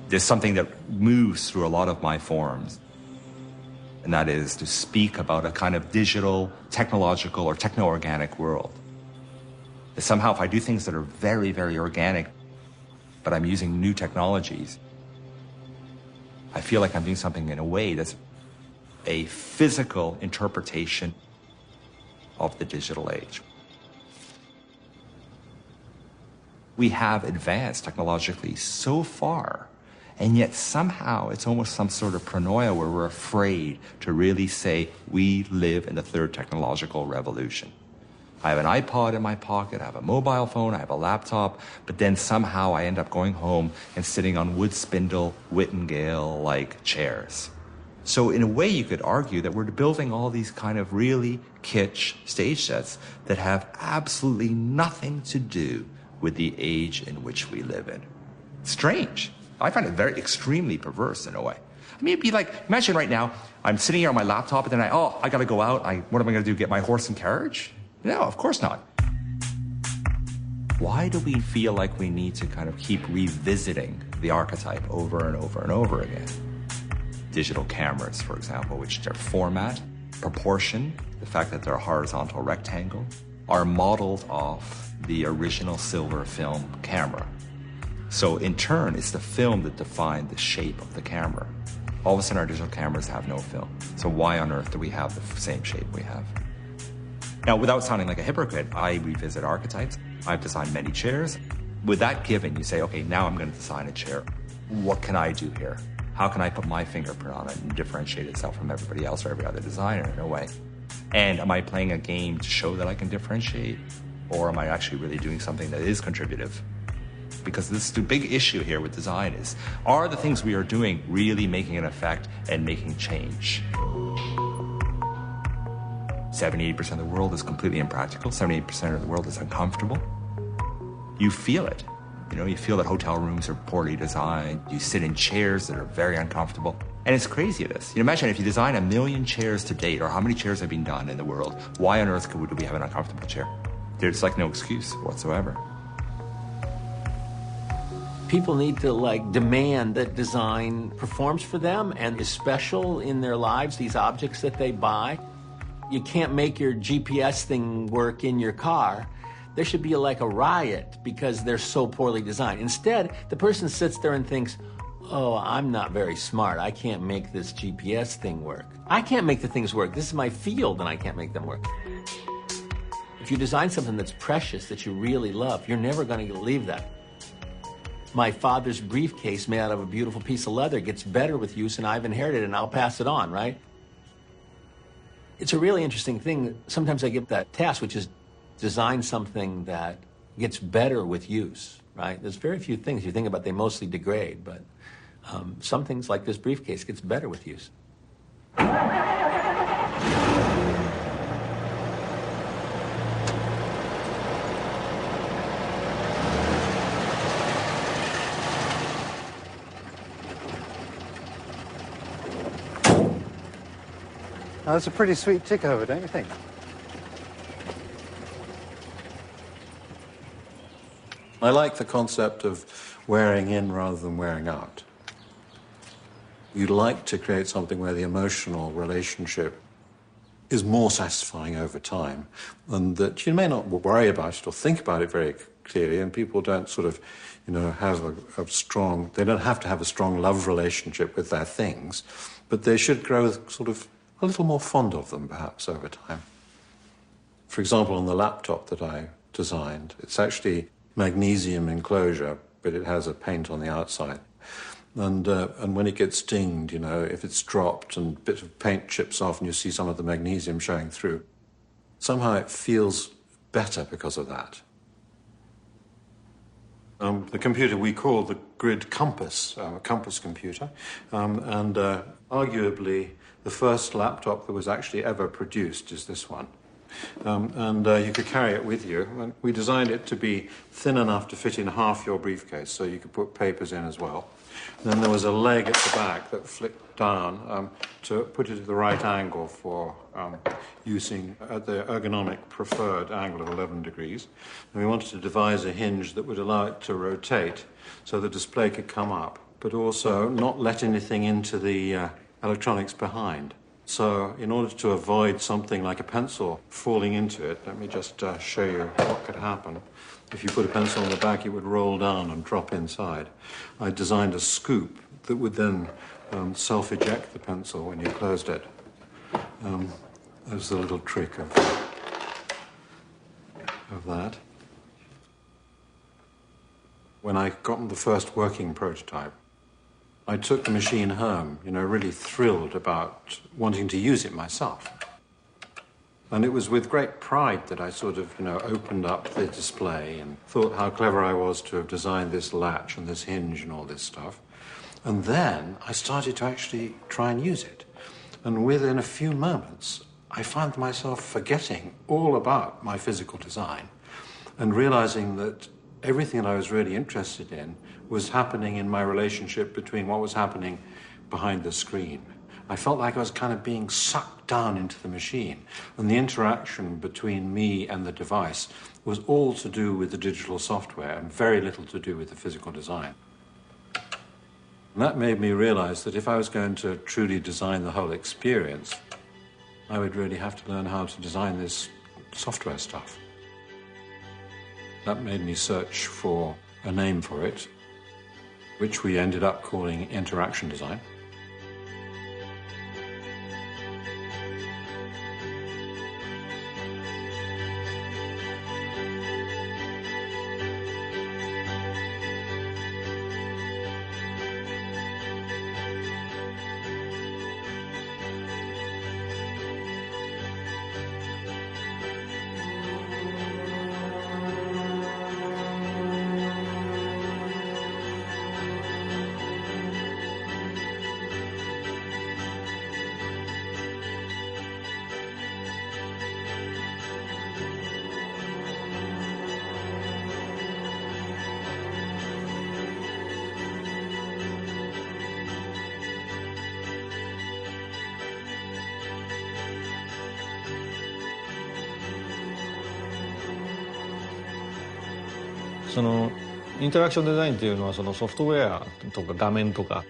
There's something that moves through a lot of my forms. And that is to speak about a kind of digital, technological, or techno-organic world. That somehow if I do things that are very, very organic, but I'm using new technologies, I feel like I'm doing something in a way that's a physical interpretation of the digital age. We have advanced technologically so far, and yet somehow it's almost some sort of paranoia where we're afraid to really say we live in the 3rd technological revolution. I have an iPod in my pocket, I have a mobile phone, I have a laptop, but then somehow I end up going home and sitting on wood spindle, Whittingale-like chairs. So in a way you could argue that we're building all these kind of really kitsch stage sets that have absolutely nothing to do with the age in which we live in. Strange. I find it extremely perverse in a way. I mean, it'd be like, imagine right now, I'm sitting here on my laptop, and then I gotta go out, what am I gonna do, get my horse and carriage? No, of course not. Why do we feel like we need to kind of keep revisiting the archetype over and over and over again? Digital cameras, for example, which their format, proportion, the fact that they're a horizontal rectangle, are modeled off the original silver film camera. So in turn, it's the film that defined the shape of the camera. All of a sudden, our digital cameras have no film. So why on earth do we have the same shape we have? Now, without sounding like a hypocrite, I revisit archetypes. I've designed many chairs. With that given, you say, okay, now I'm going to design a chair. What can I do here? How can I put my fingerprint on it and differentiate itself from everybody else or every other designer in a way? And am I playing a game to show that I can differentiate? Or am I actually really doing something that is contributive? Because this is the big issue here with design is, are the things we are doing really making an effect and making change? 70-80% of the world is completely impractical. 70% of the world is uncomfortable. You feel it. You know, you feel that hotel rooms are poorly designed. You sit in chairs that are very uncomfortable. And it's crazy, this. You imagine if you design 1 million chairs to date, or how many chairs have been done in the world, why on earth would we have an uncomfortable chair? There's like no excuse whatsoever. People need to demand that design performs for them and is special in their lives, these objects that they buy. You can't make your GPS thing work in your car. There should be a riot because they're so poorly designed. Instead, the person sits there and thinks, oh, I'm not very smart. I can't make this GPS thing work. I can't make the things work. This is my field and I can't make them work. If you design something that's precious, that you really love, you're never going to leave that. My father's briefcase made out of a beautiful piece of leather gets better with use, and I've inherited it and I'll pass it on, right? It's a really interesting thing. Sometimes I get that task, which is design something that gets better with use, right? There's very few things you think about, they mostly degrade, but some things like this briefcase gets better with use. Now, that's a pretty sweet tick over, don't you think? I like the concept of wearing in rather than wearing out. You'd like to create something where the emotional relationship is more satisfying over time, and that you may not worry about it or think about it very clearly, and people don't sort of, have a strong, they don't have to have a strong love relationship with their things, but they should grow sort of a little more fond of them, perhaps, over time. For example, on the laptop that I designed, it's actually magnesium enclosure, but it has a paint on the outside. And when it gets dinged, if it's dropped and a bit of paint chips off and you see some of the magnesium showing through, somehow it feels better because of that. The computer we call the Grid Compass, a compass computer, and arguably the first laptop that was actually ever produced is this one. And you could carry it with you. And we designed it to be thin enough to fit in half your briefcase, so you could put papers in as well. And then there was a leg at the back that flipped down to put it at the right angle for using at the ergonomic preferred angle of 11 degrees. And we wanted to devise a hinge that would allow it to rotate so the display could come up, but also not let anything into the electronics behind. So in order to avoid something like a pencil falling into it, let me just show you what could happen. If you put a pencil on the back, it would roll down and drop inside. I designed a scoop that would then self-eject the pencil when you closed it. There's the little trick of that. When I got the first working prototype, I took the machine home, really thrilled about wanting to use it myself. And it was with great pride that I sort of, opened up the display and thought how clever I was to have designed this latch and this hinge and all this stuff. And then I started to actually try and use it. And within a few moments, I found myself forgetting all about my physical design and realizing that everything that I was really interested in was happening in my relationship between what was happening behind the screen. I felt like I was kind of being sucked down into the machine, and the interaction between me and the device was all to do with the digital software and very little to do with the physical design. And that made me realize that if I was going to truly design the whole experience, I would really have to learn how to design this software stuff. That made me search for a name for it, which we ended up calling interaction design. そのインタラクションデザインっていうのはそのソフトウェアとか画面とか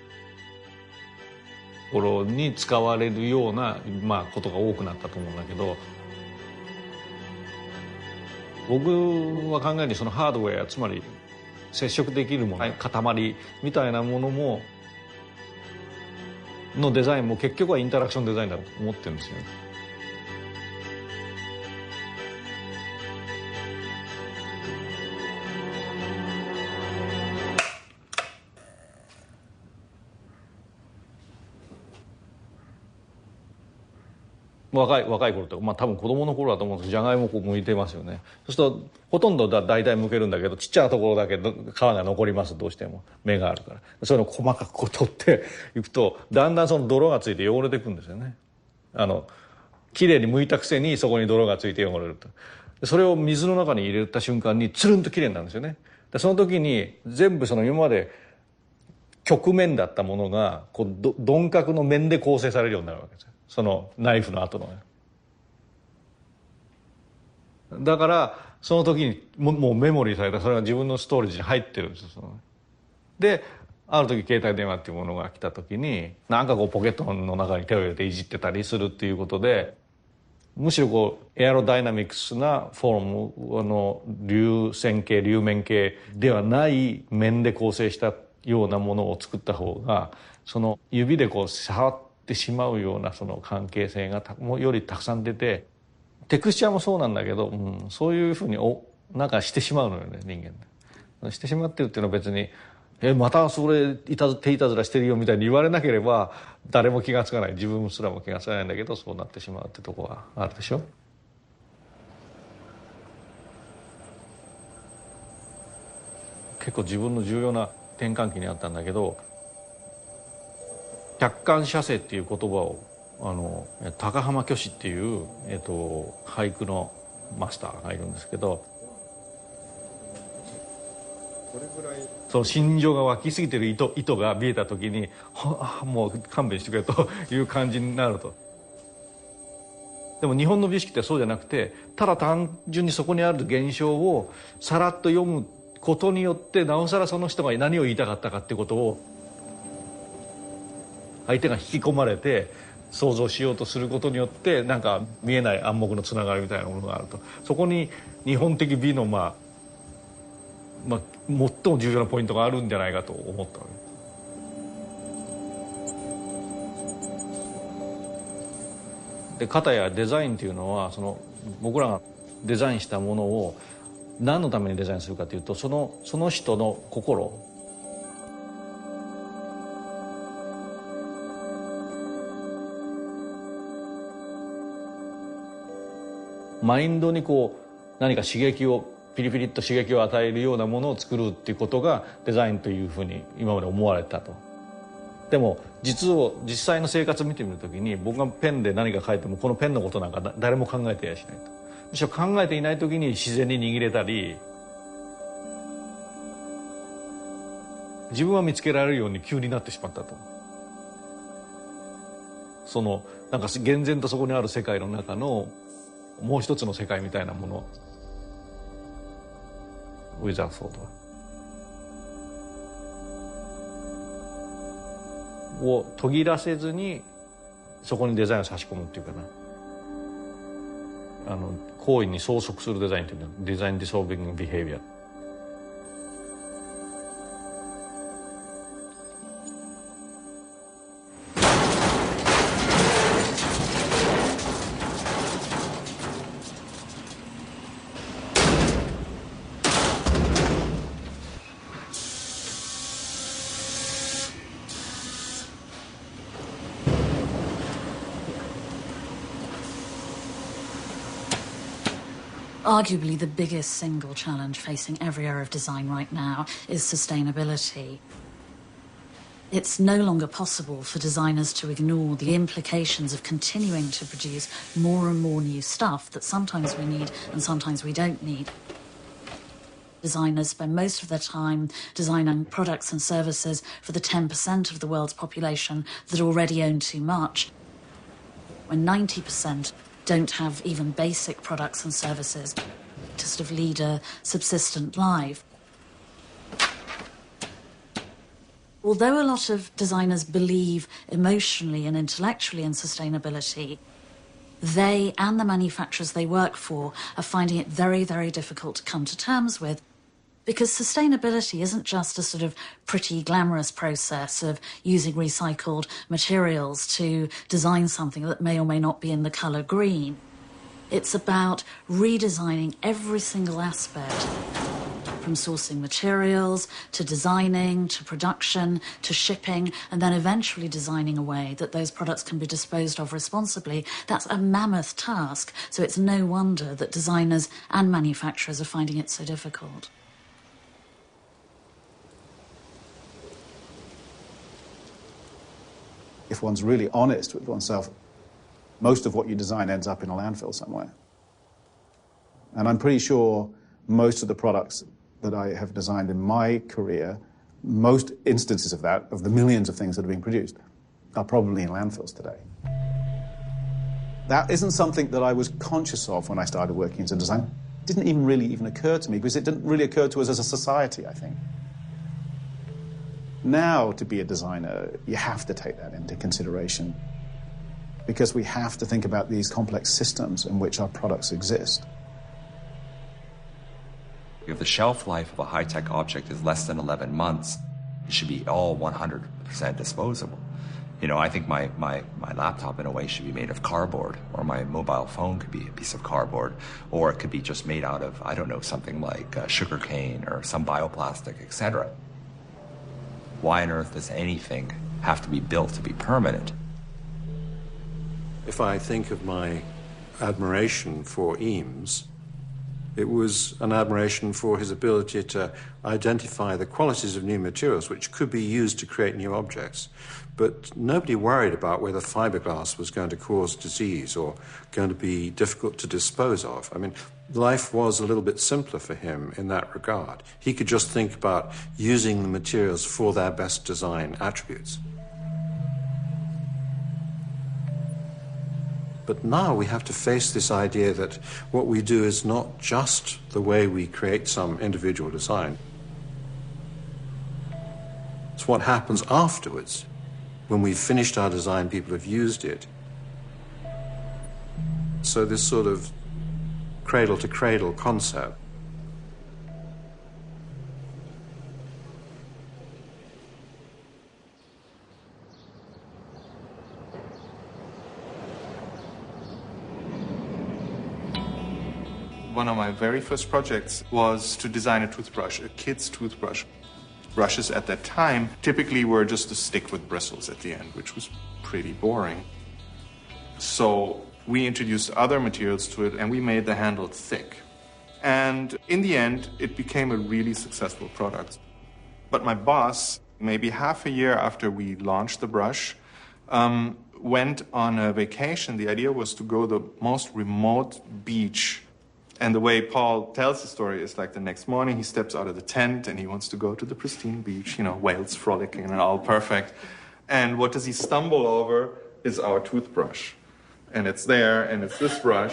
ところに使われるような、まあ、ことが多くなったと思うんだけど、僕は考えるにそのハードウェア、つまり接触できるもの、塊みたいなものものデザインも結局はインタラクションデザインだと思ってるんですよね。若い頃って、まあ多分子供の頃だと思うんですけど、じゃがいもこう剥いてますよね。そうするとほとんど大体剥けるんだけど、ちっちゃなところだけ皮が残ります。どうしても芽があるから、そういうのを細かくこう取っていくと、だんだんその泥がついて汚れていくんですよね。きれいに剥いたくせにそこに泥がついて汚れると。それを水の中に入れた瞬間につるんときれいになるんですよね。でその時に全部その今まで曲面だったものがこう鈍角の面で構成されるようになるわけですよ。そのナイフの後の。だからその時にもうメモリーされた、それが自分のストーリーに入ってるんですよ。である時携帯電話っていうものが来た時に、なんかこうポケットの中に手を入れていじってたりするっていうことで、むしろこうエアロダイナミクスなフォームの流線形流面形ではない面で構成したようなものを作った方が、その指でこう触ってしまうようなその関係性がよりたくさん出て、テクスチャーもそうなんだけど、そういうふうになんかしてしまうのよね、人間で。してしまってるっていうのは別にまたそれ手いたずらしてるよみたいに言われなければ誰も気がつかない、自分すらも気がつかないんだけど、そうなってしまうってとこはあるでしょ。結構自分の重要な転換期にあったんだけど、客観写生っていう言葉を高浜虚子っていう、俳句のマスターがいるんですけど、その心情が湧きすぎてる意図が見えた時に、もう勘弁してくれという感じになると。でも日本の美意識ってそうじゃなくて、ただ単純にそこにある現象をさらっと読むことによって、なおさらその人が何を言いたかったかってことを相手が引き込まれて想像しようとすることによって、なんか見えない暗黙のつながりみたいなものがあると。そこに日本的美の最も重要なポイントがあるんじゃないかと思ったわけで、片やデザインというのは、その僕らがデザインしたものを何のためにデザインするかというと、その人の心、マインドにこう何か刺激をピリピリっと刺激を与えるようなものを作るっていうことがデザインというふうに今まで思われたと。でも実際の生活を見てみるときに、僕がペンで何か書いてもこのペンのことなんか誰も考えてやしないと。むしろ考えていないときに自然に握れたり、自分は見つけられるように急になってしまったと。そのなんか厳然とそこにある世界の中のもう一つの世界みたいなもの、ウィザーソードを途切らせずにそこにデザインを差し込むっていうかな、行為に相続するデザインっていうのはデザインディソルビングビヘイビア。Arguably, the biggest single challenge facing every area of design right now is sustainability. It's no longer possible for designers to ignore the implications of continuing to produce more and more new stuff that sometimes we need and sometimes we don't need. Designers spend most of their time designing products and services for the 10% of the world's population that already own too much, when 90% don't have even basic products and services to sort of lead a subsistent life. Although a lot of designers believe emotionally and intellectually in sustainability, they and the manufacturers they work for are finding it very, very difficult to come to terms with, because sustainability isn't just a sort of pretty glamorous process of using recycled materials to design something that may or may not be in the colour green. It's about redesigning every single aspect, from sourcing materials, to designing, to production, to shipping, and then eventually designing a way that those products can be disposed of responsibly. That's a mammoth task, so it's no wonder that designers and manufacturers are finding it so difficult. If one's really honest with oneself, most of what you design ends up in a landfill somewhere. And I'm pretty sure most of the products that I have designed in my career, most instances of that, of the millions of things that are being produced, are probably in landfills today. That isn't something that I was conscious of when I started working as a designer. It didn't even really occur to me, because it didn't really occur to us as a society, I think. Now, to be a designer, you have to take that into consideration, because we have to think about these complex systems in which our products exist. If the shelf life of a high-tech object is less than 11 months, it should be all 100% disposable. You know, I think my laptop in a way should be made of cardboard, or my mobile phone could be a piece of cardboard, or it could be just made out of, I don't know, something like sugar cane or some bioplastic, etc. Why on earth does anything have to be built to be permanent? If I think of my admiration for Eames, it was an admiration for his ability to identify the qualities of new materials which could be used to create new objects. But nobody worried about whether fiberglass was going to cause disease or going to be difficult to dispose of. I mean, life was a little bit simpler for him in that regard. He could just think about using the materials for their best design attributes. But now we have to face this idea that what we do is not just the way we create some individual design. It's what happens afterwards. When we've finished our design, people have used it. So this sort of cradle-to-cradle concept. One of my very first projects was to design a toothbrush, a kid's toothbrush. Brushes at that time typically were just a stick with bristles at the end, which was pretty boring. So we introduced other materials to it, and we made the handle thick. And in the end, it became a really successful product. But my boss, maybe half a year after we launched the brush, went on a vacation. The idea was to go to the most remote beach. And the way Paul tells the story is like the next morning he steps out of the tent and he wants to go to the pristine beach, you know, whales frolicking and all perfect. And what does he stumble over is our toothbrush. And it's there, and it's this brush.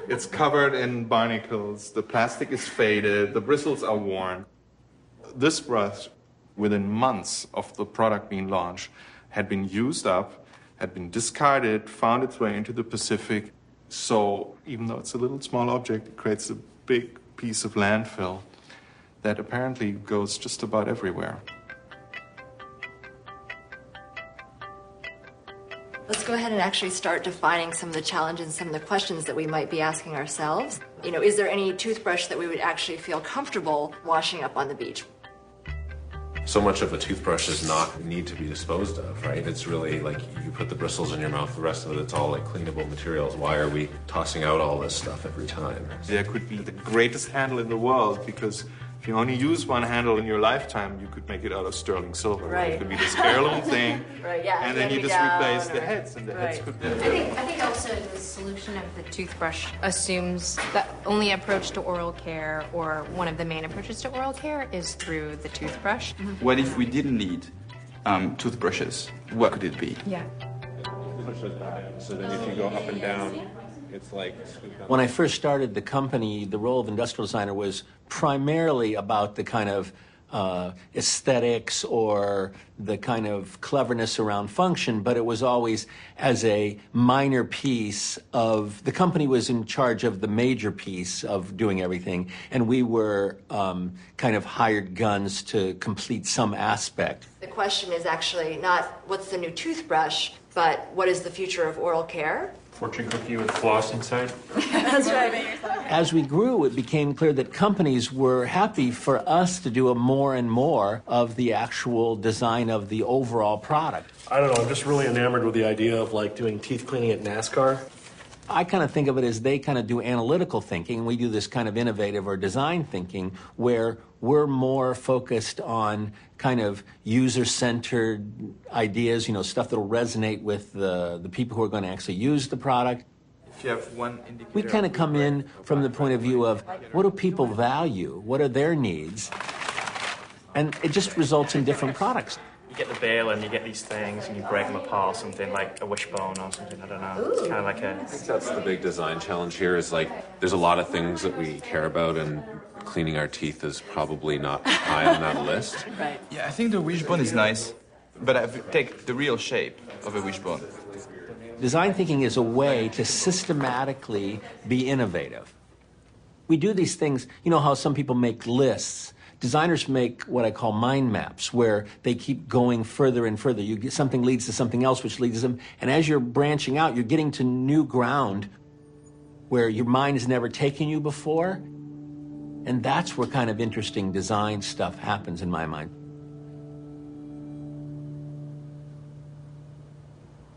It's covered in barnacles, the plastic is faded, the bristles are worn. This brush, within months of the product being launched, had been used up, had been discarded, found its way into the Pacific. So even though it's a little small object, it creates a big piece of landfill that apparently goes just about everywhere. Let's go ahead and actually start defining some of the challenges, some of the questions that we might be asking ourselves. You know, is there any toothbrush that we would actually feel comfortable washing up on the beach? So much of a toothbrush does not need to be disposed of, right? It's really like you put the bristles in your mouth, the rest of it, it's all like cleanable materials. Why are we tossing out all this stuff every time? There could be the greatest handle in the world, because if you only use one handle in your lifetime, you could make it out of sterling silver. Right. It could be this heirloom thing, right, yeah, and then you just replace the heads, and the heads could be... I think also the solution of the toothbrush assumes that only approach to oral care, or one of the main approaches to oral care, is through the toothbrush. What if we didn't need toothbrushes? What could it be? Yeah. So then if you go up and down, it's like... When I first started the company, the role of industrial designer was primarily about the kind of aesthetics or the kind of cleverness around function, but it was always as a minor piece of, the company was in charge of the major piece of doing everything, and we were kind of hired guns to complete some aspect. The question is actually not what's the new toothbrush, but what is the future of oral care? Fortune cookie with floss inside. That's right. As we grew, it became clear that companies were happy for us to do more and more of the actual design of the overall product. I don't know, I'm just really enamored with the idea of like doing teeth cleaning at NASCAR. I kind of think of it as they kind of do analytical thinking. We do this kind of innovative or design thinking where we're more focused on kind of user-centered ideas, you know, stuff that'll resonate with the people who are going to actually use the product. If you have one indicator, we kind of come in from the point of view of what do people value? What are their needs? And it just results in different products. You get the bale and you get these things and you break them apart, something like a wishbone or something, I don't know. It's kind of like I think that's the big design challenge here is like there's a lot of things that we care about and cleaning our teeth is probably not high on that list. Right. Yeah, I think the wishbone is nice, but I take the real shape of a wishbone. Design thinking is a way to systematically be innovative. We do these things, you know how some people make lists. Designers make what I call mind maps, where they keep going further and further. You get, something leads to something else, which leads to them. And as you're branching out, you're getting to new ground where your mind has never taken you before. And that's where kind of interesting design stuff happens in my mind.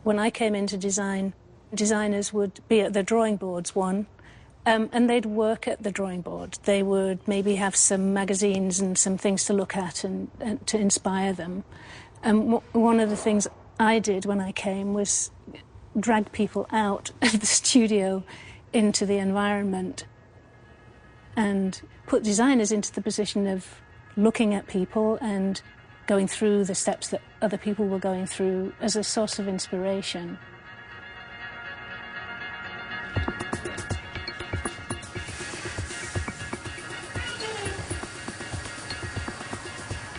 When I came into design, designers would be at the drawing boards, and they'd work at the drawing board. They would maybe have some magazines and some things to look at and to inspire them. And one of the things I did when I came was drag people out of the studio into the environment and put designers into the position of looking at people and going through the steps that other people were going through as a source of inspiration.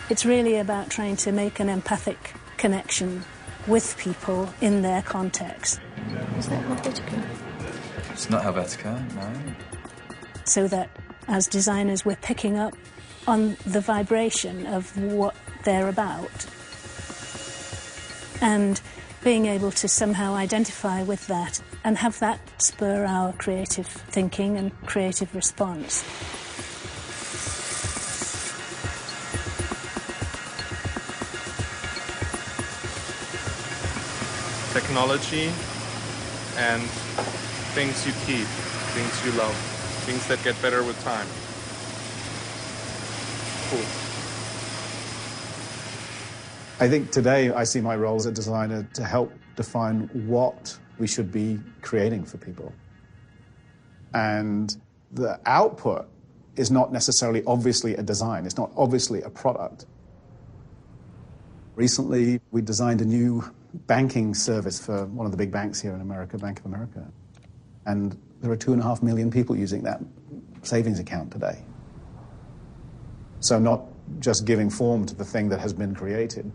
It's really about trying to make an empathic connection with people in their context. Is that Helvetica? It's not Helvetica, no. So that as designers we're picking up on the vibration of what they're about and being able to somehow identify with that and have that spur our creative thinking and creative response. Technology and things you keep, things you love, things that get better with time. Cool. I think today I see my role as a designer to help define what we should be creating for people. And the output is not necessarily obviously a design. It's not obviously a product. Recently, we designed a new banking service for one of the big banks here in America, Bank of America. And there are 2.5 million people using that savings account today. So not just giving form to the thing that has been created.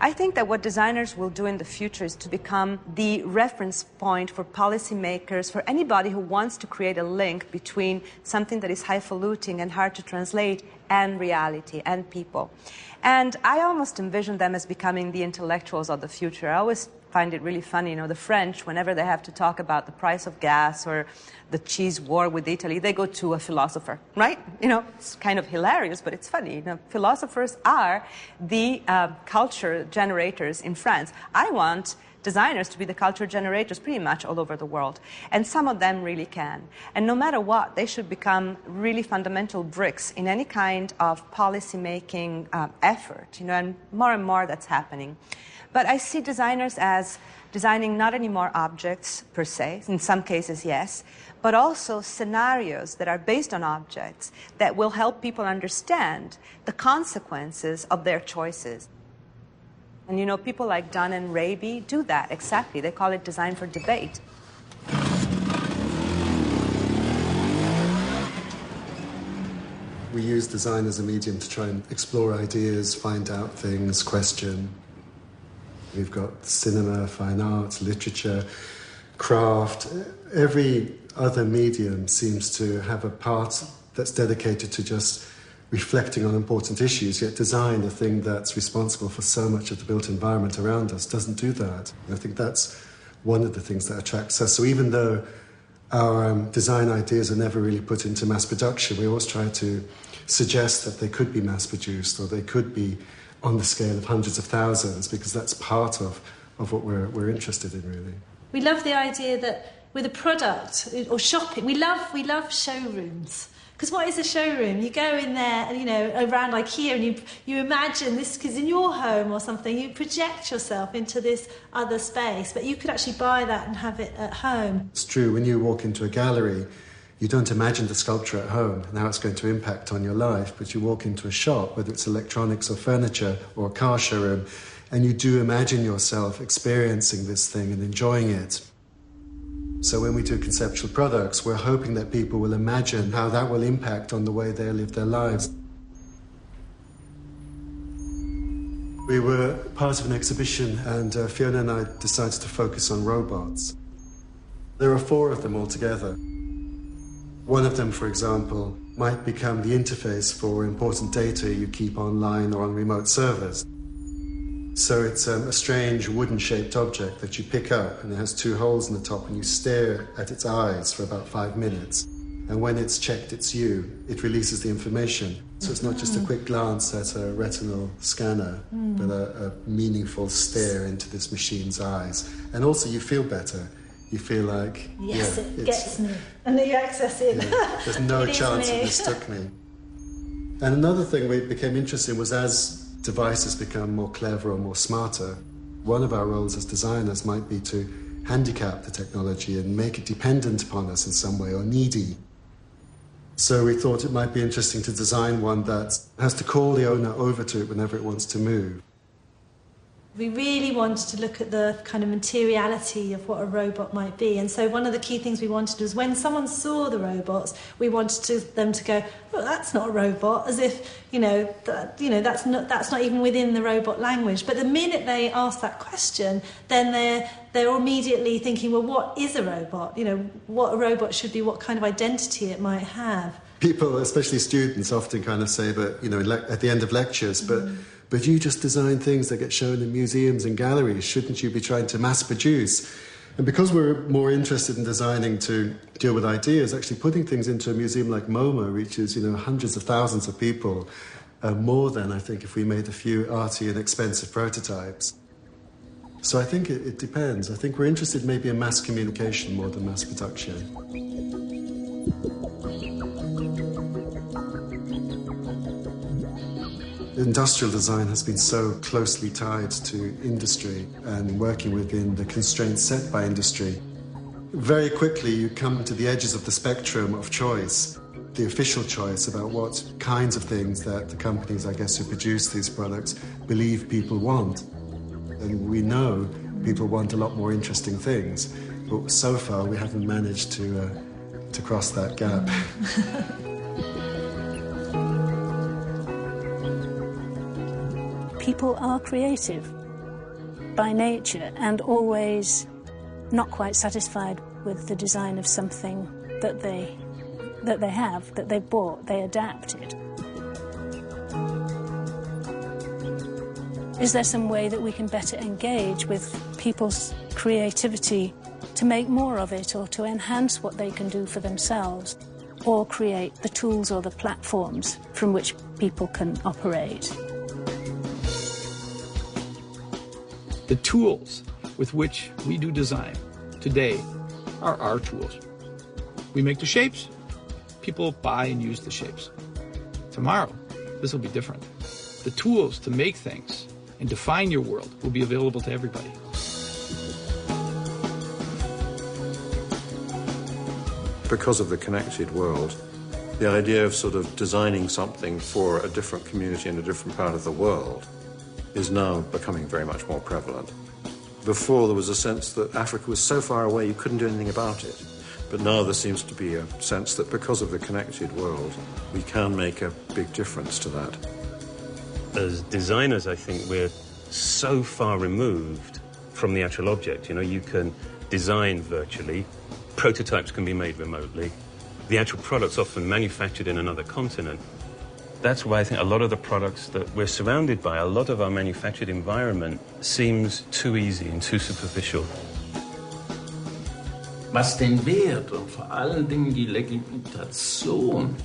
I think that what designers will do in the future is to become the reference point for policymakers, for anybody who wants to create a link between something that is highfalutin and hard to translate and reality and people. And I almost envision them as becoming the intellectuals of the future. I always find it really funny, you know, the French, whenever they have to talk about the price of gas or the cheese war with Italy, they go to a philosopher, right? You know, it's kind of hilarious, but it's funny. You know, philosophers are the culture generators in France. I want designers to be the culture generators pretty much all over the world. And some of them really can. And no matter what, they should become really fundamental bricks in any kind of policy-making effort, you know, and more that's happening. But I see designers as designing not anymore objects per se, in some cases, yes, but also scenarios that are based on objects that will help people understand the consequences of their choices. And you know, people like Dunn and Raby do that exactly. They call it design for debate. We use design as a medium to try and explore ideas, find out things, question. We've got cinema, fine art, literature, craft. Every other medium seems to have a part that's dedicated to just reflecting on important issues, yet design, the thing that's responsible for so much of the built environment around us, doesn't do that. And I think that's one of the things that attracts us. So even though our design ideas are never really put into mass production, we always try to suggest that they could be mass produced or they could be on the scale of hundreds of thousands, because that's part of what we're interested in, really. We love the idea that with a product or shopping, we love showrooms. Because what is a showroom? You go in there and, you know, around IKEA and you imagine this, because in your home or something, you project yourself into this other space, but you could actually buy that and have it at home. It's true, when you walk into a gallery, you don't imagine the sculpture at home and how it's going to impact on your life, but you walk into a shop, whether it's electronics or furniture or a car showroom, and you do imagine yourself experiencing this thing and enjoying it. So when we do conceptual products, we're hoping that people will imagine how that will impact on the way they live their lives. We were part of an exhibition, and Fiona and I decided to focus on robots. There are 4 of them altogether. One of them, for example, might become the interface for important data you keep online or on remote servers. So it's a strange wooden-shaped object that you pick up, and it has 2 holes in the top, and you stare at its eyes for about 5 minutes. And when it's checked it's you, it releases the information. So it's not just a quick glance at a retinal scanner, but a meaningful stare into this machine's eyes. And also you feel better. You feel like, yes, it gets me. And then you access it. Yeah, there's no chance it mistook me. And another thing we became interested in was, as devices become more clever or more smarter, one of our roles as designers might be to handicap the technology and make it dependent upon us in some way, or needy. So we thought it might be interesting to design one that has to call the owner over to it whenever it wants to move. We really wanted to look at the kind of materiality of what a robot might be. And so one of the key things we wanted was, when someone saw the robots, we wanted them to go, well, that's not a robot, as if, that's not even within the robot language. But the minute they ask that question, then they're immediately thinking, well, what is a robot? What a robot should be, what kind of identity it might have. People, especially students, often kind of say, but at the end of lectures, but you just design things that get shown in museums and galleries. Shouldn't you be trying to mass produce? And because we're more interested in designing to deal with ideas, actually putting things into a museum like MoMA reaches, hundreds of thousands of people, more than, I think, if we made a few arty and expensive prototypes. So I think it depends. I think we're interested maybe in mass communication more than mass production. Industrial design has been so closely tied to industry and working within the constraints set by industry. Very quickly you come to the edges of the spectrum of choice, the official choice about what kinds of things that the companies, I guess, who produce these products believe people want. And we know people want a lot more interesting things, but so far we haven't managed to cross that gap. People are creative by nature and always not quite satisfied with the design of something that they bought, they adapted. Is there some way that we can better engage with people's creativity to make more of it, or to enhance what they can do for themselves, or create the tools or the platforms from which people can operate? The tools with which we do design today are our tools. We make the shapes, people buy and use the shapes. Tomorrow, this will be different. The tools to make things and define your world will be available to everybody. Because of the connected world, the idea of sort of designing something for a different community in a different part of the world is now becoming very much more prevalent. Before, there was a sense that Africa was so far away you couldn't do anything about it. But now there seems to be a sense that because of the connected world, we can make a big difference to that. As designers, I think we're so far removed from the actual object. You know, you can design virtually, prototypes can be made remotely, the actual product's often manufactured in another continent. That's why I think a lot of the products that we're surrounded by, a lot of our manufactured environment seems too easy and too superficial. Was den Wert und vor allen Dingen die Legitimation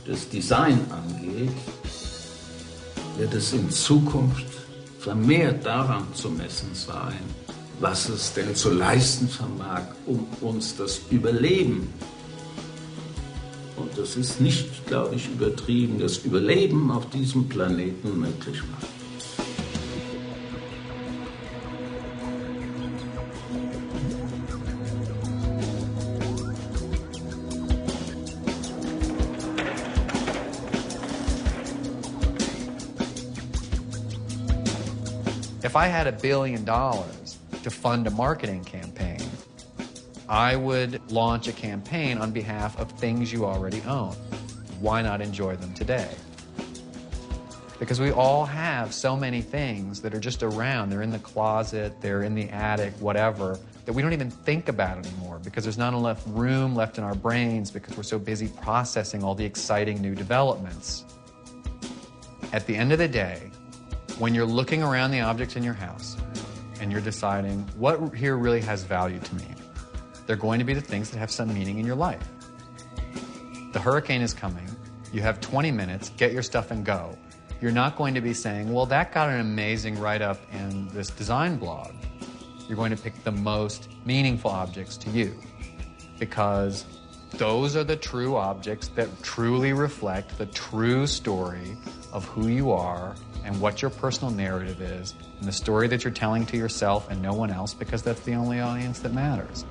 des Design angeht, wird es in Zukunft vermehrt daran zu messen sein, was es denn zu leisten vermag, um uns das Überleben, und das ist nicht, glaube ich, übertrieben, das Überleben auf diesem Planeten möglich macht. If I had $1 billion to fund a marketing campaign, I would launch a campaign on behalf of things you already own. Why not enjoy them today? Because we all have so many things that are just around. They're in the closet, they're in the attic, whatever, that we don't even think about anymore because there's not enough room left in our brains because we're so busy processing all the exciting new developments. At the end of the day, when you're looking around the objects in your house and you're deciding what here really has value to me, they're going to be the things that have some meaning in your life. The hurricane is coming. You have 20 minutes, get your stuff and go. You're not going to be saying, well, that got an amazing write-up in this design blog. You're going to pick the most meaningful objects to you because those are the true objects that truly reflect the true story of who you are and what your personal narrative is and the story that you're telling to yourself and no one else because that's the only audience that matters.